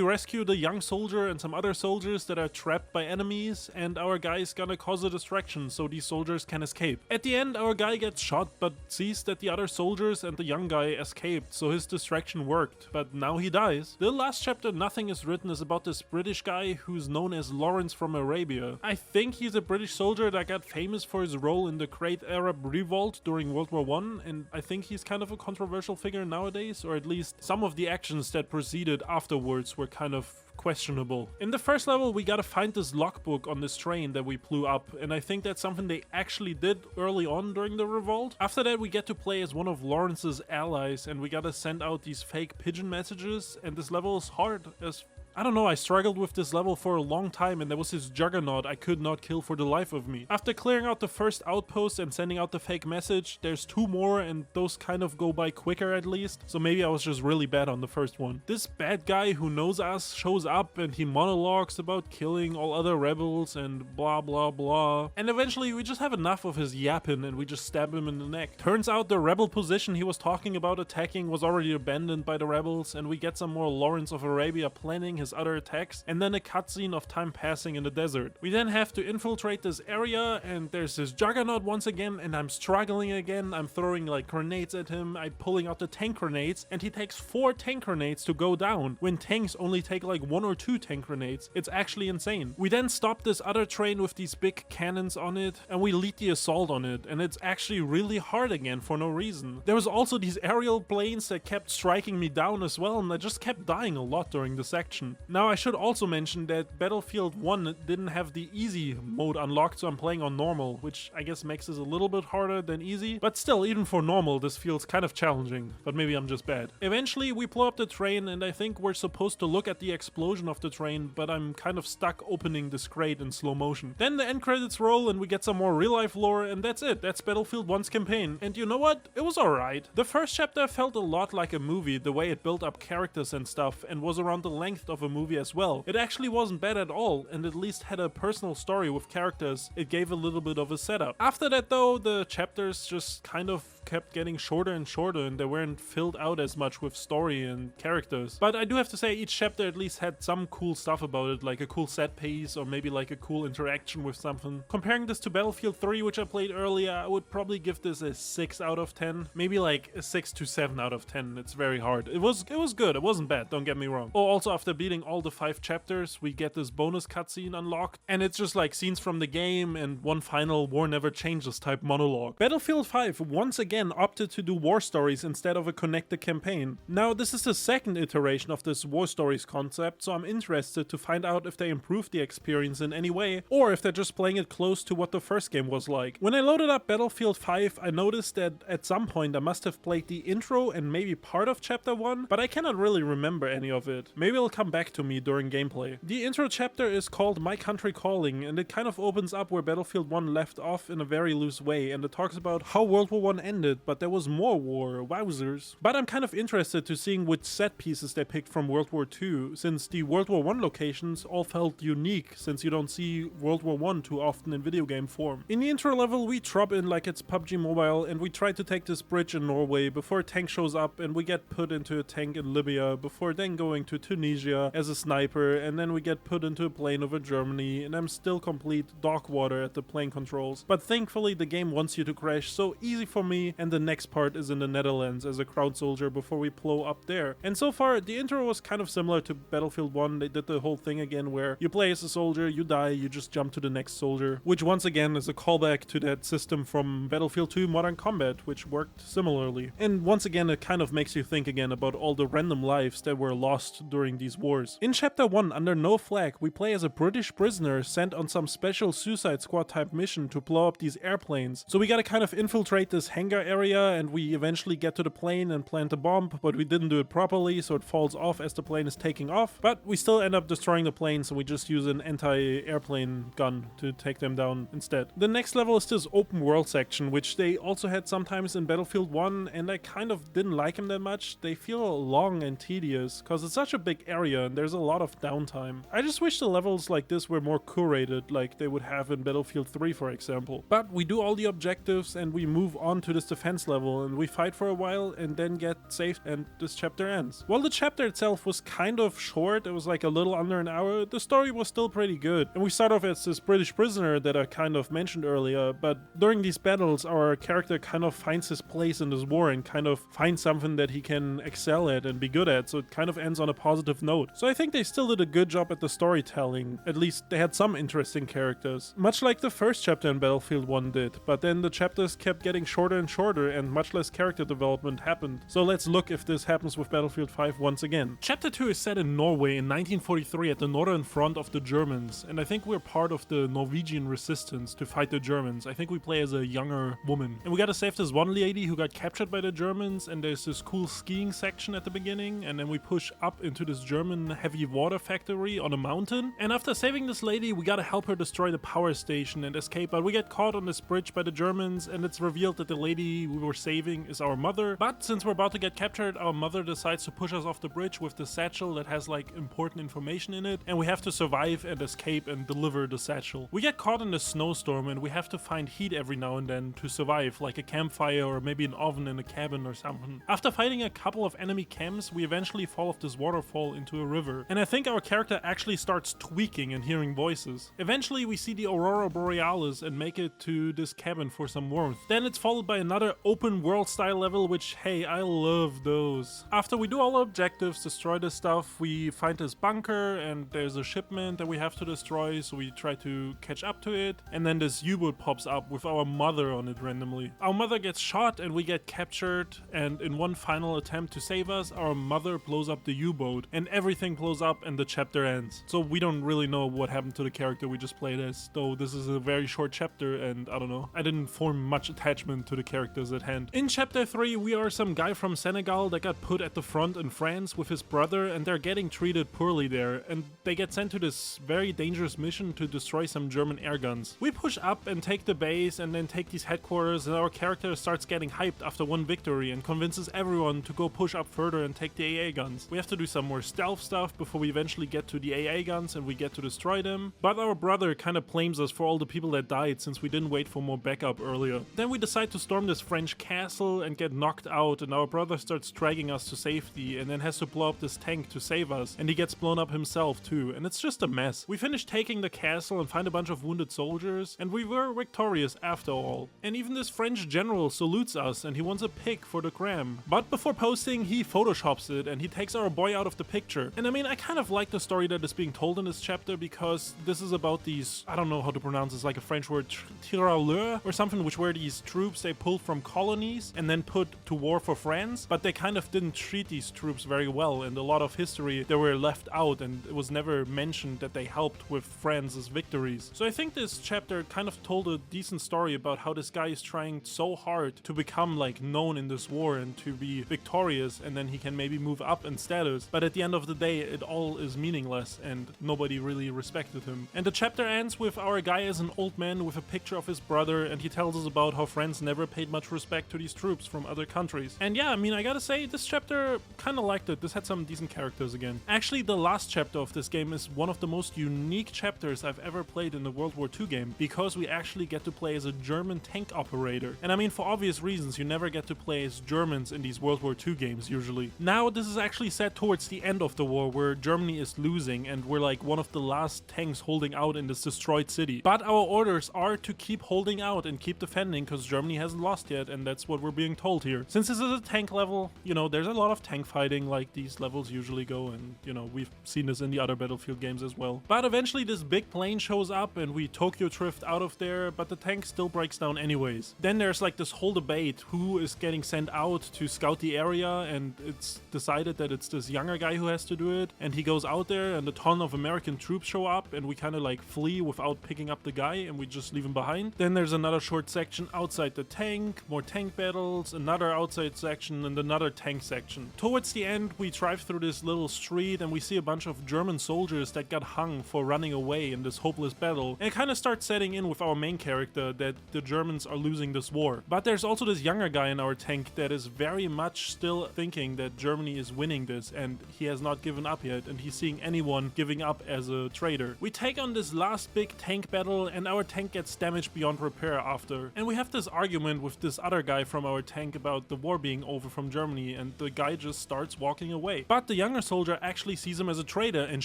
rescue the young soldier and some other soldiers that are trapped by enemies, and our guy is gonna cause a distraction so these soldiers can escape. At the end, our guy gets shot but sees that the other soldiers and the young guy escaped, so his distraction worked, but now he dies. The last chapter, Nothing is Written, is about this British guy who's known as Lawrence from Arabia. I think he's a British soldier that got famous for his role in the Great Arab Revolt during World War I, and I think he's kind of a controversial figure nowadays, or at least some of the actions that proceeded afterwards were kind of questionable. In the first level, we gotta find this logbook on this train that we blew up, and I think that's something they actually did early on during the revolt. After that, we get to play as one of Lawrence's allies, and we gotta send out these fake pigeon messages, and this level is hard as I don't know, I struggled with this level for a long time, and there was this juggernaut I could not kill for the life of me. After clearing out the first outpost and sending out the fake message, there's 2 more, and those kind of go by quicker at least, so maybe I was just really bad on the first one. This bad guy who knows us shows up and he monologues about killing all other rebels and blah blah blah, and eventually we just have enough of his yapping and we just stab him in the neck. Turns out the rebel position he was talking about attacking was already abandoned by the rebels, and we get some more Lawrence of Arabia planning his other attacks, and then a cutscene of time passing in the desert. We then have to infiltrate this area, and there's this juggernaut once again, and I'm struggling again. I'm throwing like grenades at him. I'm pulling out the tank grenades, and he takes 4 tank grenades to go down, when tanks only take like 1 or 2 tank grenades. It's actually insane. We then stop this other train with these big cannons on it, and we lead the assault on it, and it's actually really hard again for no reason. There was also these aerial planes that kept striking me down as well, and I just kept dying a lot during the section. Now I should also mention that Battlefield 1 didn't have the easy mode unlocked, so I'm playing on normal, which I guess makes this a little bit harder than easy, but still, even for normal, this feels kind of challenging, but maybe I'm just bad. Eventually we blow up the train, and I think we're supposed to look at the explosion of the train, but I'm kind of stuck opening this crate in slow motion. Then the end credits roll and we get some more real life lore, and that's it. That's Battlefield 1's campaign. And you know what? It was alright. The first chapter felt a lot like a movie, the way it built up characters and stuff, and was around the length of a movie as well. It actually wasn't bad at all, and at least had a personal story with characters. It gave a little bit of a setup. After that though, the chapters just kind of kept getting shorter and shorter, and they weren't filled out as much with story and characters. But I do have to say, each chapter at least had some cool stuff about it, like a cool set piece, or maybe like a cool interaction with something. Comparing this to Battlefield 3, which I played earlier, I would probably give this a 6 out of 10. Maybe like a 6 to 7 out of 10. It's very hard. It was good. It wasn't bad, don't get me wrong. Oh, also after beating all the 5 chapters, we get this bonus cutscene unlocked, and it's just like scenes from the game and one final war never changes type monologue. Battlefield 5 once again opted to do war stories instead of a connected campaign. Now, this is the second iteration of this war stories concept, so I'm interested to find out if they improved the experience in any way, or if they're just playing it close to what the first game was like. When I loaded up Battlefield 5, I noticed that at some point I must have played the intro and maybe part of chapter 1, but I cannot really remember any of it. Maybe it'll come back to me during gameplay. The intro chapter is called My Country Calling, and it kind of opens up where Battlefield 1 left off in a very loose way, and it talks about how World War 1 ended, but there was more war, wowzers. But I'm kind of interested to seeing which set pieces they picked from World War 2, since the World War 1 locations all felt unique, since you don't see World War 1 too often in video game form. In the intro level, we drop in like it's PUBG Mobile, and we try to take this bridge in Norway before a tank shows up, and we get put into a tank in Libya, before then going to Tunisia as a sniper, and then we get put into a plane over Germany, and I'm still complete dog water at the plane controls. But thankfully the game wants you to crash, so easy for me, and the next part is in the Netherlands as a crowd soldier before we blow up there. And so far, the intro was kind of similar to Battlefield 1. They did the whole thing again where you play as a soldier, you die, you just jump to the next soldier, which once again is a callback to that system from Battlefield 2 Modern Combat, which worked similarly. And once again, it kind of makes you think again about all the random lives that were lost during these wars. In Chapter 1, under No Flag, we play as a British prisoner sent on some special Suicide Squad type mission to blow up these airplanes. So we gotta kind of infiltrate this hangar area, and we eventually get to the plane and plant a bomb, but we didn't do it properly, so it falls off as the plane is taking off. But we still end up destroying the plane, so we just use an anti-airplane gun to take them down instead. The next level is this open world section, which they also had sometimes in Battlefield 1, and I kind of didn't like them that much. They feel long and tedious, cause it's such a big area, area, and there's a lot of downtime. I just wish the levels like this were more curated, like they would have in Battlefield 3, for example. But we do all the objectives, and we move on to this defense level, and we fight for a while, and then get saved, and this chapter ends. While the chapter itself was kind of short, it was like a little under an hour, the story was still pretty good. And we start off as this British prisoner that I kind of mentioned earlier, but during these battles, our character kind of finds his place in this war and kind of finds something that he can excel at and be good at, so it kind of ends on a positive note. So I think they still did a good job at the storytelling. At least they had some interesting characters. Much like the first chapter in Battlefield 1 did, but then the chapters kept getting shorter and shorter and much less character development happened. So let's look if this happens with Battlefield 5 once again. Chapter 2 is set in Norway in 1943 at the northern front of the Germans, and I think we're part of the Norwegian resistance to fight the Germans. I think we play as a younger woman. And we gotta save this one lady who got captured by the Germans, and there's this cool skiing section at the beginning, and then we push up into this German heavy water factory on a mountain. And after saving this lady, we gotta help her destroy the power station and escape, but we get caught on this bridge by the Germans, and it's revealed that the lady we were saving is our mother. But since we're about to get captured, our mother decides to push us off the bridge with the satchel that has like important information in it, and we have to survive and escape and deliver the satchel. We get caught in a snowstorm, and we have to find heat every now and then to survive, like a campfire or maybe an oven in a cabin or something. After fighting a couple of enemy camps, we eventually fall off this waterfall into a river, and I think our character actually starts tweaking and hearing voices. Eventually we see the Aurora Borealis and make it to this cabin for some warmth. Then it's followed by another open world style level, which, hey, I love those. After we do all objectives, destroy this stuff, we find this bunker, and there's a shipment that we have to destroy, so we try to catch up to it, and then this U-boat pops up with our mother on it randomly. Our mother gets shot and we get captured, and in one final attempt to save us, our mother blows up the U-boat, and everything blows up and the chapter ends. So we don't really know what happened to the character we just played as, though this is a very short chapter, and I don't know, I didn't form much attachment to the characters at hand. In chapter 3, we are some guy from Senegal that got put at the front in France with his brother, and they're getting treated poorly there, and they get sent to this very dangerous mission to destroy some German air guns. We push up and take the base and then take these headquarters, and our character starts getting hyped after one victory and convinces everyone to go push up further and take the AA guns. We have to do some more stealth stuff before we eventually get to the AA guns and we get to destroy them, but our brother kind of blames us for all the people that died since we didn't wait for more backup earlier. Then we decide to storm this French castle and get knocked out, and our brother starts dragging us to safety and then has to blow up this tank to save us, and he gets blown up himself too, and it's just a mess. We finish taking the castle and find a bunch of wounded soldiers, and we were victorious after all. And even this French general salutes us and he wants a pic for the gram. But before posting, he photoshops it and he takes our boy out of the picture. And I mean, I kind of like the story that is being told in this chapter, because this is about these, I don't know how to pronounce this, like a French word, tirailleurs or something, which were these troops they pulled from colonies and then put to war for France, but they kind of didn't treat these troops very well, and a lot of history they were left out, and it was never mentioned that they helped with France's victories. So I think this chapter kind of told a decent story about how this guy is trying so hard to become like known in this war and to be victorious, and then he can maybe move up in status, but at the end of the day it all is meaningless and nobody really respected him. And the chapter ends with our guy as an old man with a picture of his brother, and he tells us about how France never paid much respect to these troops from other countries. And yeah, I mean, I gotta say, this chapter kind of liked it. This had some decent characters again. Actually, the last chapter of this game is one of the most unique chapters I've ever played in the World War II game, because we actually get to play as a German tank operator. And I mean, for obvious reasons, you never get to play as Germans in these World War II games usually. Now this is actually set towards the end of the war, where Germany is losing and we're like one of the last tanks holding out in this destroyed city. But our orders are to keep holding out and keep defending, because Germany hasn't lost yet, and that's what we're being told here. Since this is a tank level, you know, there's a lot of tank fighting like these levels usually go, and you know, we've seen this in the other Battlefield games as well. But eventually this big plane shows up and we Tokyo drift out of there, but the tank still breaks down anyways. Then there's like this whole debate who is getting sent out to scout the area, and it's decided that it's this younger guy who has to do it, and he goes out there and a ton of American troops show up, and we kind of like flee without picking up the guy and we just leave him behind. Then there's another short section outside the tank, more tank battles, another outside section, and another tank section. Towards the end we drive through this little street and we see a bunch of German soldiers that got hung for running away in this hopeless battle, and it kind of starts setting in with our main character that the Germans are losing this war. But there's also this younger guy in our tank that is very much still thinking that Germany is winning this, and he has not given given up yet, and he's seeing anyone giving up as a traitor. We take on this last big tank battle, and our tank gets damaged beyond repair after. And we have this argument with this other guy from our tank about the war being over from Germany, and the guy just starts walking away. But the younger soldier actually sees him as a traitor and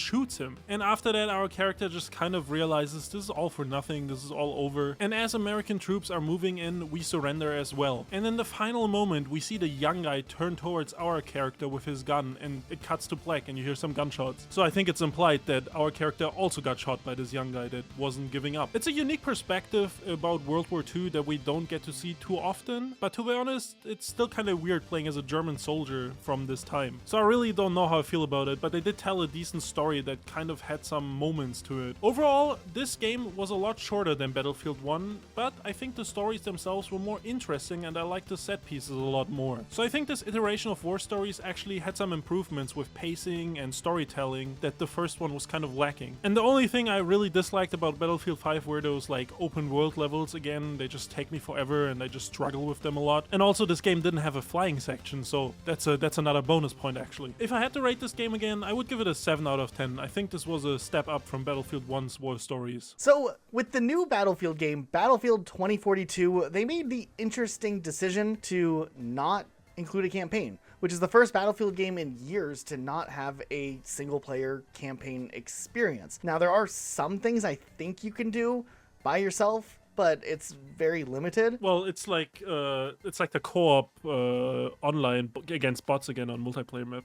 shoots him. And after that, our character just kind of realizes this is all for nothing, this is all over. And as American troops are moving in, we surrender as well. And in the final moment, we see the young guy turn towards our character with his gun, and it cuts to black and you hear some gunshots. So I think it's implied that our character also got shot by this young guy that wasn't giving up. It's a unique perspective about World War II that we don't get to see too often, but to be honest, it's still kind of weird playing as a German soldier from this time. So I really don't know how I feel about it, but they did tell a decent story that kind of had some moments to it. Overall, this game was a lot shorter than Battlefield 1, but I think the stories themselves were more interesting and I liked the set pieces a lot more. So I think this iteration of War Stories actually had some improvements with pacing and storytelling that the first one was kind of lacking. And the only thing I really disliked about Battlefield 5 were those like open world levels again. They just take me forever and I just struggle with them a lot. And also this game didn't have a flying section, so that's another bonus point actually. If I had to rate this game again, I would give it a 7 out of 10. I think this was a step up from Battlefield 1's War Stories. So with the new Battlefield game, Battlefield 2042, they made the interesting decision to not include a campaign, which is the first Battlefield game in years to not have a single player campaign experience. Now there are some things I think you can do by yourself, but it's very limited. Well, it's like the co-op online against bots again on multiplayer map.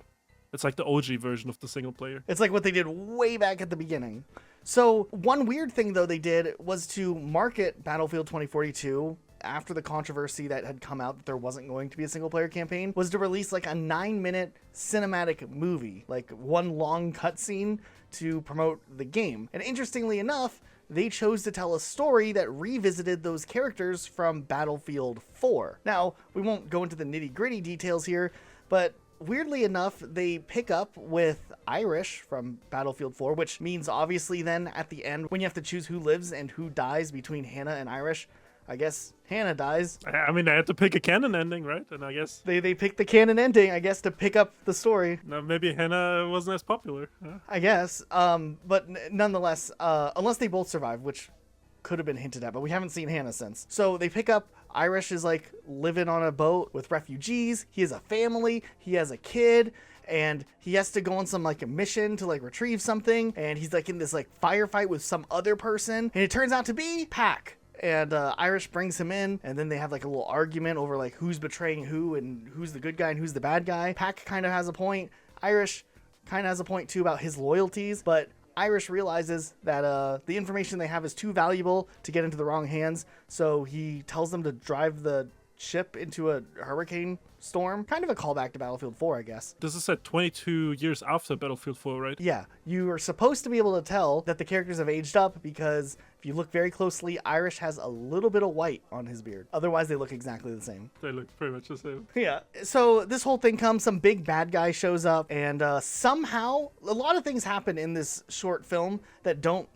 It's like the OG version of the single player. It's like what they did way back at the beginning. So one weird thing though they did was to market Battlefield 2042 after the controversy that had come out that there wasn't going to be a single player campaign, was to release like a 9-minute cinematic movie, like one long cutscene to promote the game. And interestingly enough, they chose to tell a story that revisited those characters from Battlefield 4. Now, we won't go into the nitty-gritty details here, but weirdly enough, they pick up with Irish from Battlefield 4, which means obviously then at the end, when you have to choose who lives and who dies between Hannah and Irish, I guess Hannah dies. I mean, I had to pick a canon ending, right? And I guess they picked the canon ending, I guess, to pick up the story. Now, maybe Hannah wasn't as popular. Huh? I guess. But nonetheless, unless they both survive, which could have been hinted at, but we haven't seen Hannah since. So they pick up, Irish is like living on a boat with refugees. He has a family. He has a kid. And he has to go on some like a mission to like retrieve something. And he's like in this like firefight with some other person. And it turns out to be Pac. And Irish brings him in, and then they have like a little argument over like who's betraying who and who's the good guy and who's the bad guy. Pac kind of has a point. Irish kind of has a point too about his loyalties, but Irish realizes that the information they have is too valuable to get into the wrong hands, so he tells them to drive the ship into a hurricane storm. Kind of a callback to Battlefield 4, I guess. This is set 22 years after Battlefield 4, right? Yeah, you are supposed to be able to tell that the characters have aged up because if you look very closely, Irish has a little bit of white on his beard. Otherwise, they look exactly the same. They look pretty much the same. Yeah. So this whole thing comes, some big bad guy shows up, and somehow, a lot of things happen in this short film that don't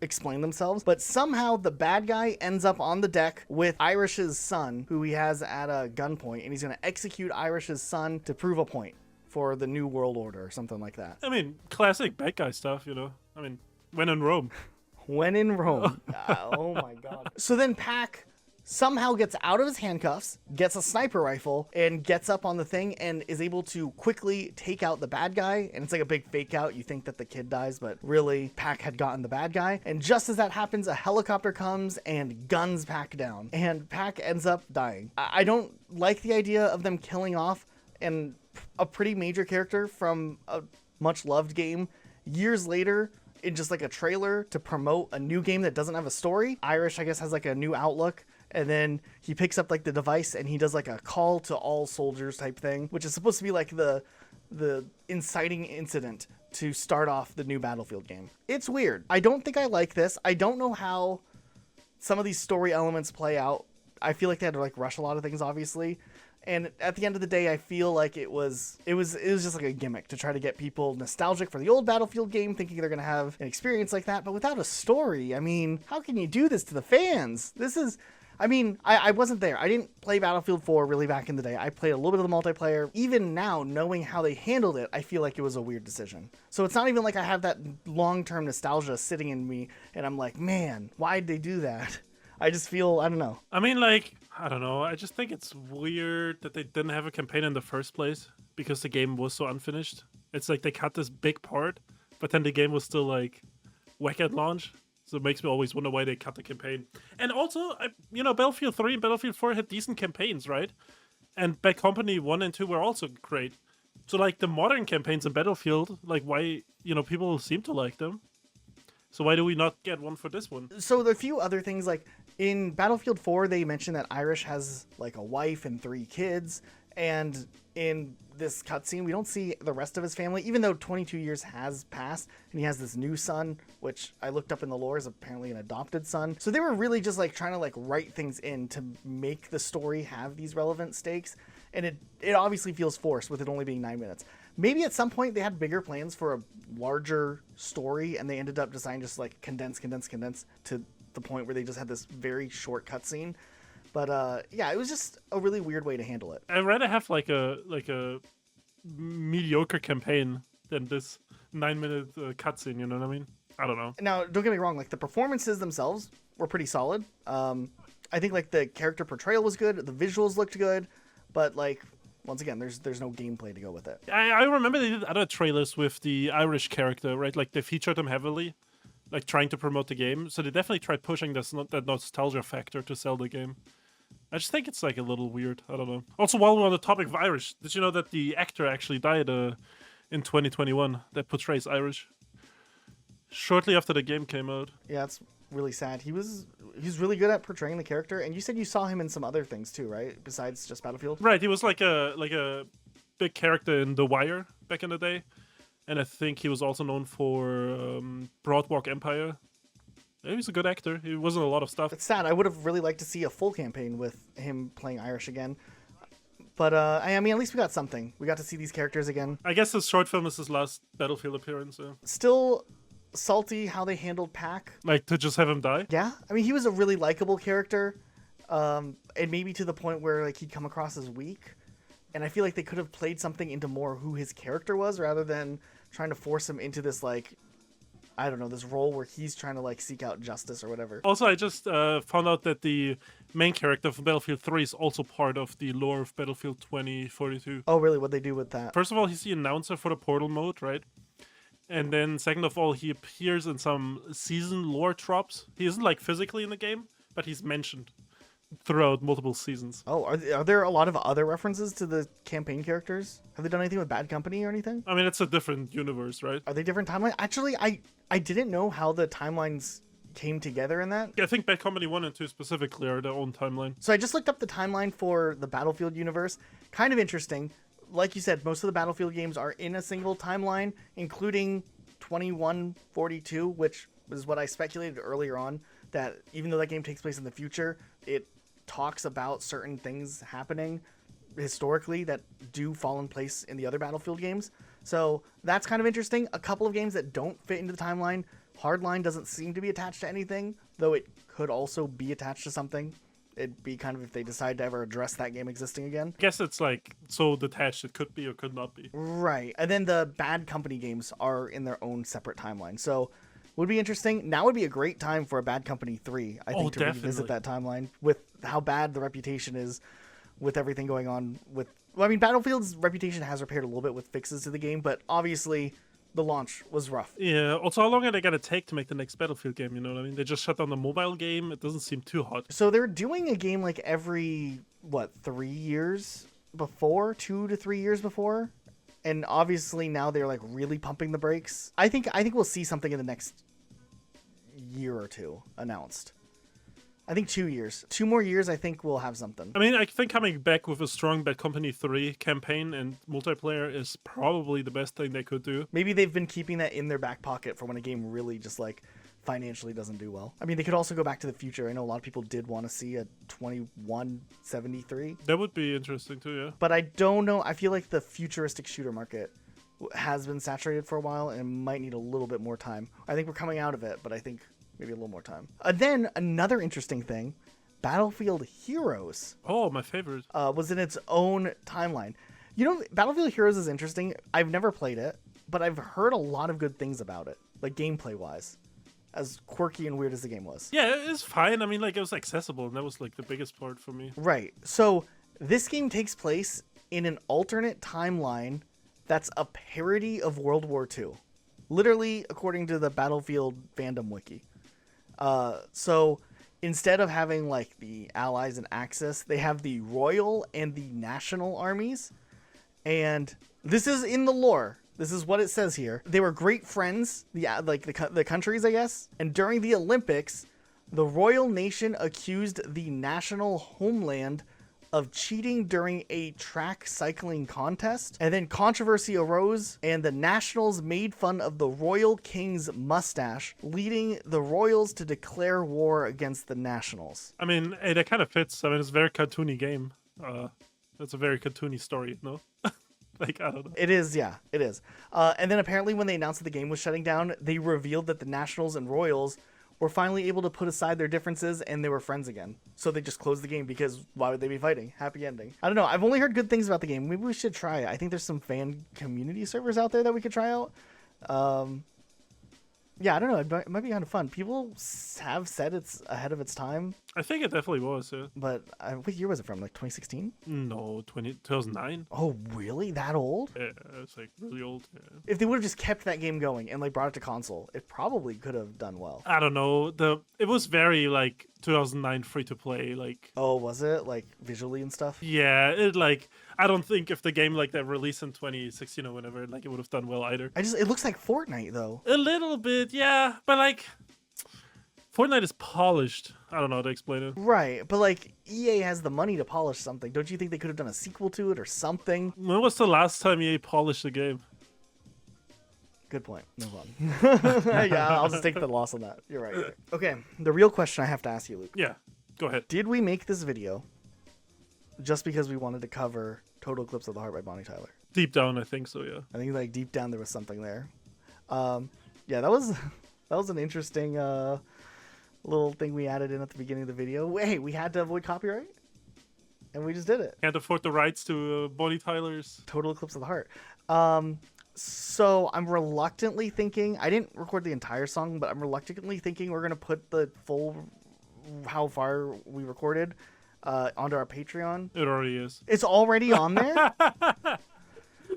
explain themselves, but somehow the bad guy ends up on the deck with Irish's son, who he has at a gunpoint, and he's going to execute Irish's son to prove a point for the New World Order or something like that. I mean, classic bad guy stuff, you know? I mean, when in Rome. When in Rome. Oh my god. So then Pac somehow gets out of his handcuffs, gets a sniper rifle, and gets up on the thing and is able to quickly take out the bad guy. And it's like a big fake out. You think that the kid dies, but really Pac had gotten the bad guy. And just as that happens, a helicopter comes and guns Pac down. And Pac ends up dying. I don't like the idea of them killing off a pretty major character from a much loved game years later in just like a trailer to promote a new game that doesn't have a story. Irish, I guess, has like a new outlook. And then he picks up like the device and he does like a call to all soldiers type thing, which is supposed to be like the inciting incident to start off the new Battlefield game. It's weird. I don't think I like this. I don't know how some of these story elements play out. I feel like they had to like rush a lot of things, obviously. And at the end of the day, I feel like it was just like a gimmick to try to get people nostalgic for the old Battlefield game, thinking they're going to have an experience like that. But without a story, I mean, how can you do this to the fans? I mean, I wasn't there. I didn't play Battlefield 4 really back in the day. I played a little bit of the multiplayer. Even now, knowing how they handled it, I feel like it was a weird decision. So it's not even like I have that long-term nostalgia sitting in me, and I'm like, man, why'd they do that? I just feel, I don't know. I mean, like, I don't know. I just think it's weird that they didn't have a campaign in the first place because the game was so unfinished. It's like they cut this big part, but then the game was still like whack at launch. So it makes me always wonder why they cut the campaign. And also, Battlefield 3 and Battlefield 4 had decent campaigns, right? And Bad Company 1 and 2 were also great. So, like, the modern campaigns in Battlefield, like, why, people seem to like them. So why do we not get one for this one? So there are a few other things, like, in Battlefield 4, they mentioned that Irish has, like, a wife and 3 kids. And in this cutscene, we don't see the rest of his family, even though 22 years has passed, and he has this new son, which I looked up in the lore is apparently an adopted son. So they were really just like trying to like write things in to make the story have these relevant stakes, and it obviously feels forced with it only being 9 minutes. Maybe at some point they had bigger plans for a larger story, and they ended up deciding just like condense to the point where they just had this very short cutscene. But yeah, it was just a really weird way to handle it. I'd rather have like a mediocre campaign than this 9-minute cutscene. You know what I mean? I don't know. Now, don't get me wrong. Like the performances themselves were pretty solid. I think like the character portrayal was good. The visuals looked good, but like once again, there's no gameplay to go with it. I remember they did other trailers with the Irish character, right? Like they featured him heavily, like trying to promote the game. So they definitely tried pushing that nostalgia factor to sell the game. I just think it's like a little weird. I don't know. Also, while we're on the topic of Irish, did you know that the actor actually died in 2021 that portrays Irish? Shortly after the game came out. Yeah, it's really sad. He's really good at portraying the character, and you said you saw him in some other things too, right? Besides just Battlefield? Right, he was like a big character in The Wire back in the day. And I think he was also known for Broadwalk Empire. He was a good actor. He wasn't a lot of stuff. It's sad. I would have really liked to see a full campaign with him playing Irish again. But, I mean, at least we got something. We got to see these characters again. I guess this short film is his last Battlefield appearance. So. Still salty how they handled Pac. Like, to just have him die? Yeah. I mean, he was a really likable character. And maybe to the point where, like, he'd come across as weak. And I feel like they could have played something into more who his character was rather than trying to force him into this, like, I don't know, this role where he's trying to like seek out justice or whatever. Also, I just found out that the main character of Battlefield 3 is also part of the lore of Battlefield 2042. Oh, really? What'd they do with that? First of all, he's the announcer for the Portal mode, right? And then second of all, he appears in some season lore drops. He isn't like physically in the game, but he's mentioned throughout multiple seasons. Oh, are there a lot of other references to the campaign characters? Have they done anything with Bad Company or anything? I mean, it's a different universe, right? Are they different timelines? Actually, I didn't know how the timelines came together in that. Yeah, I think Bad Company 1 and 2 specifically are their own timeline. So I just looked up the timeline for the Battlefield universe. Kind of interesting. Like you said, most of the Battlefield games are in a single timeline, including 2142, which was what I speculated earlier on, that even though that game takes place in the future, it talks about certain things happening historically that do fall in place in the other Battlefield games. So that's kind of interesting. A couple of games that don't fit into the timeline. Hardline doesn't seem to be attached to anything, though it could also be attached to something. It'd be kind of if they decide to ever address that game existing again. I guess it's like so detached it could be or could not be. Right. And then the Bad Company games are in their own separate timeline. So would be interesting. Now would be a great time for a Bad Company 3, I think, to revisit that timeline with how bad the reputation is with everything going on with... Well, I mean, Battlefield's reputation has repaired a little bit with fixes to the game, but obviously the launch was rough. Yeah, also how long are they going to take to make the next Battlefield game, you know what I mean? They just shut down the mobile game. It doesn't seem too hot. So they're doing a game like every, 3 years before? 2 to 3 years before? And obviously now they're like really pumping the brakes. I think we'll see something in the next year or two announced. I think 2 years. 2 more years, I think we'll have something. I mean, I think coming back with a strong Bad Company 3 campaign and multiplayer is probably the best thing they could do. Maybe they've been keeping that in their back pocket for when a game really just like financially doesn't do well. I mean, they could also go back to the future. I know a lot of people did want to see a 2173. That would be interesting too, yeah. But I don't know. I feel like the futuristic shooter market has been saturated for a while and might need a little bit more time. I think we're coming out of it, but I think maybe a little more time. And then another interesting thing, Battlefield Heroes Oh, my favorite. was in its own timeline. You know, Battlefield Heroes is interesting. I've never played it, but I've heard a lot of good things about it, like gameplay-wise, as quirky and weird as the game was. Yeah, it's fine. I mean, like, it was accessible, and that was, like, the biggest part for me. Right. So this game takes place in an alternate timeline that's a parody of World War II. Literally, according to the Battlefield fandom wiki. So instead of having, like, the Allies and Axis, they have the Royal and the National armies. And this is in the lore. This is what it says here. They were great friends, the countries, I guess. And during the Olympics, the royal nation accused the national homeland of cheating during a track cycling contest. And then controversy arose, and the nationals made fun of the royal king's mustache, leading the royals to declare war against the nationals. I mean, hey, that kind of fits. I mean, it's a very cartoony game. That's a very cartoony story, no? Like, I don't know. It is, yeah, it is. And then apparently when they announced that the game was shutting down, they revealed that the Nationals and Royals were finally able to put aside their differences and they were friends again. So they just closed the game because why would they be fighting? Happy ending. I don't know. I've only heard good things about the game. Maybe we should try it. I think there's some fan community servers out there that we could try out. Yeah, I don't know. It might be kind of fun. People have said it's ahead of its time. I think it definitely was, yeah. But what year was it from? Like 2016? No, 2009. Oh, really? That old? Yeah, it's like really old. Yeah. If they would have just kept that game going and like brought it to console, it probably could have done well. I don't know. It was very like 2009 free to play. Like, oh, was it like visually and stuff? Yeah, it like I don't think if the game like that released in 2016 or whenever, like it would have done well either. It looks like Fortnite though. A little bit, yeah, but like Fortnite is polished. I don't know how to explain it. Right, but like EA has the money to polish something. Don't you think they could have done a sequel to it or something? When was the last time EA polished a game? Good point. Move on. Yeah, I'll just take the loss on that. You're right. Okay, the real question I have to ask you, Luke. Yeah, go ahead. Did we make this video just because we wanted to cover Total Eclipse of the Heart by Bonnie Tyler? Deep down, I think so, yeah. I think like deep down there was something there. Yeah, that was an interesting little thing we added in at the beginning of the video. Hey, we had to avoid copyright, and we just did it. Can't afford the rights to Bonnie Tyler's Total Eclipse of the Heart. So I'm reluctantly thinking, I didn't record the entire song, but I'm reluctantly thinking we're going to put the full, how far we recorded, onto our Patreon. It already is. It's already on there?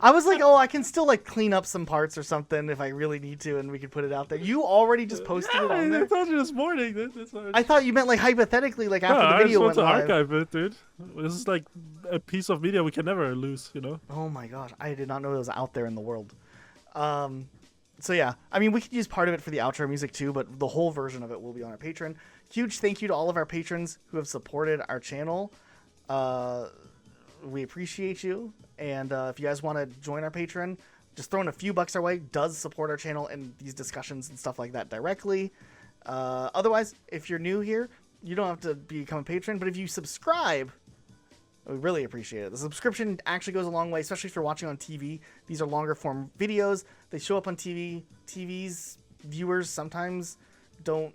I was like, oh, I can still like clean up some parts or something if I really need to, and we could put it out there. You already just posted it on there? I told you this morning. I thought you meant like hypothetically, like after the video went live. I just want to archive it, dude. This is like a piece of media we can never lose, you know? Oh my gosh, I did not know it was out there in the world. So yeah, I mean, we could use part of it for the outro music too, but the whole version of it will be on our Patreon. Huge thank you to all of our patrons who have supported our channel. We appreciate you. And if you guys want to join our Patreon, just throwing a few bucks our way does support our channel and these discussions and stuff like that directly. Otherwise, if you're new here, you don't have to become a patron, but if you subscribe, we really appreciate it. The subscription actually goes a long way, especially if you're watching on TV. These are longer form videos. They show up on TV. TV's viewers sometimes don't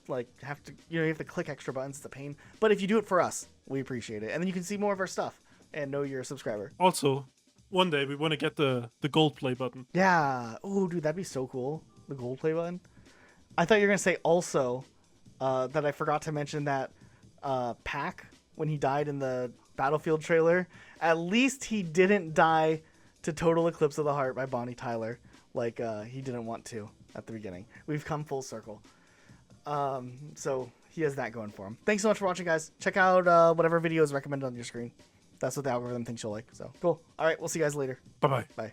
like have to, you have to click extra buttons. It's a pain. But if you do it for us, we appreciate it. And then you can see more of our stuff and know you're a subscriber. Also, one day we want to get the gold play button. Yeah. Oh, dude, that'd be so cool. The gold play button. I thought you were going to say also that I forgot to mention that Pac, when he died in the Battlefield trailer, at least he didn't die to Total Eclipse of the Heart by Bonnie Tyler like he didn't want to at the beginning. We've come full circle. So he has that going for him. Thanks so much for watching, guys. Check out whatever video is recommended on your screen. That's what the algorithm thinks you'll like. So cool. All right, we'll see you guys later. Bye-bye. Bye.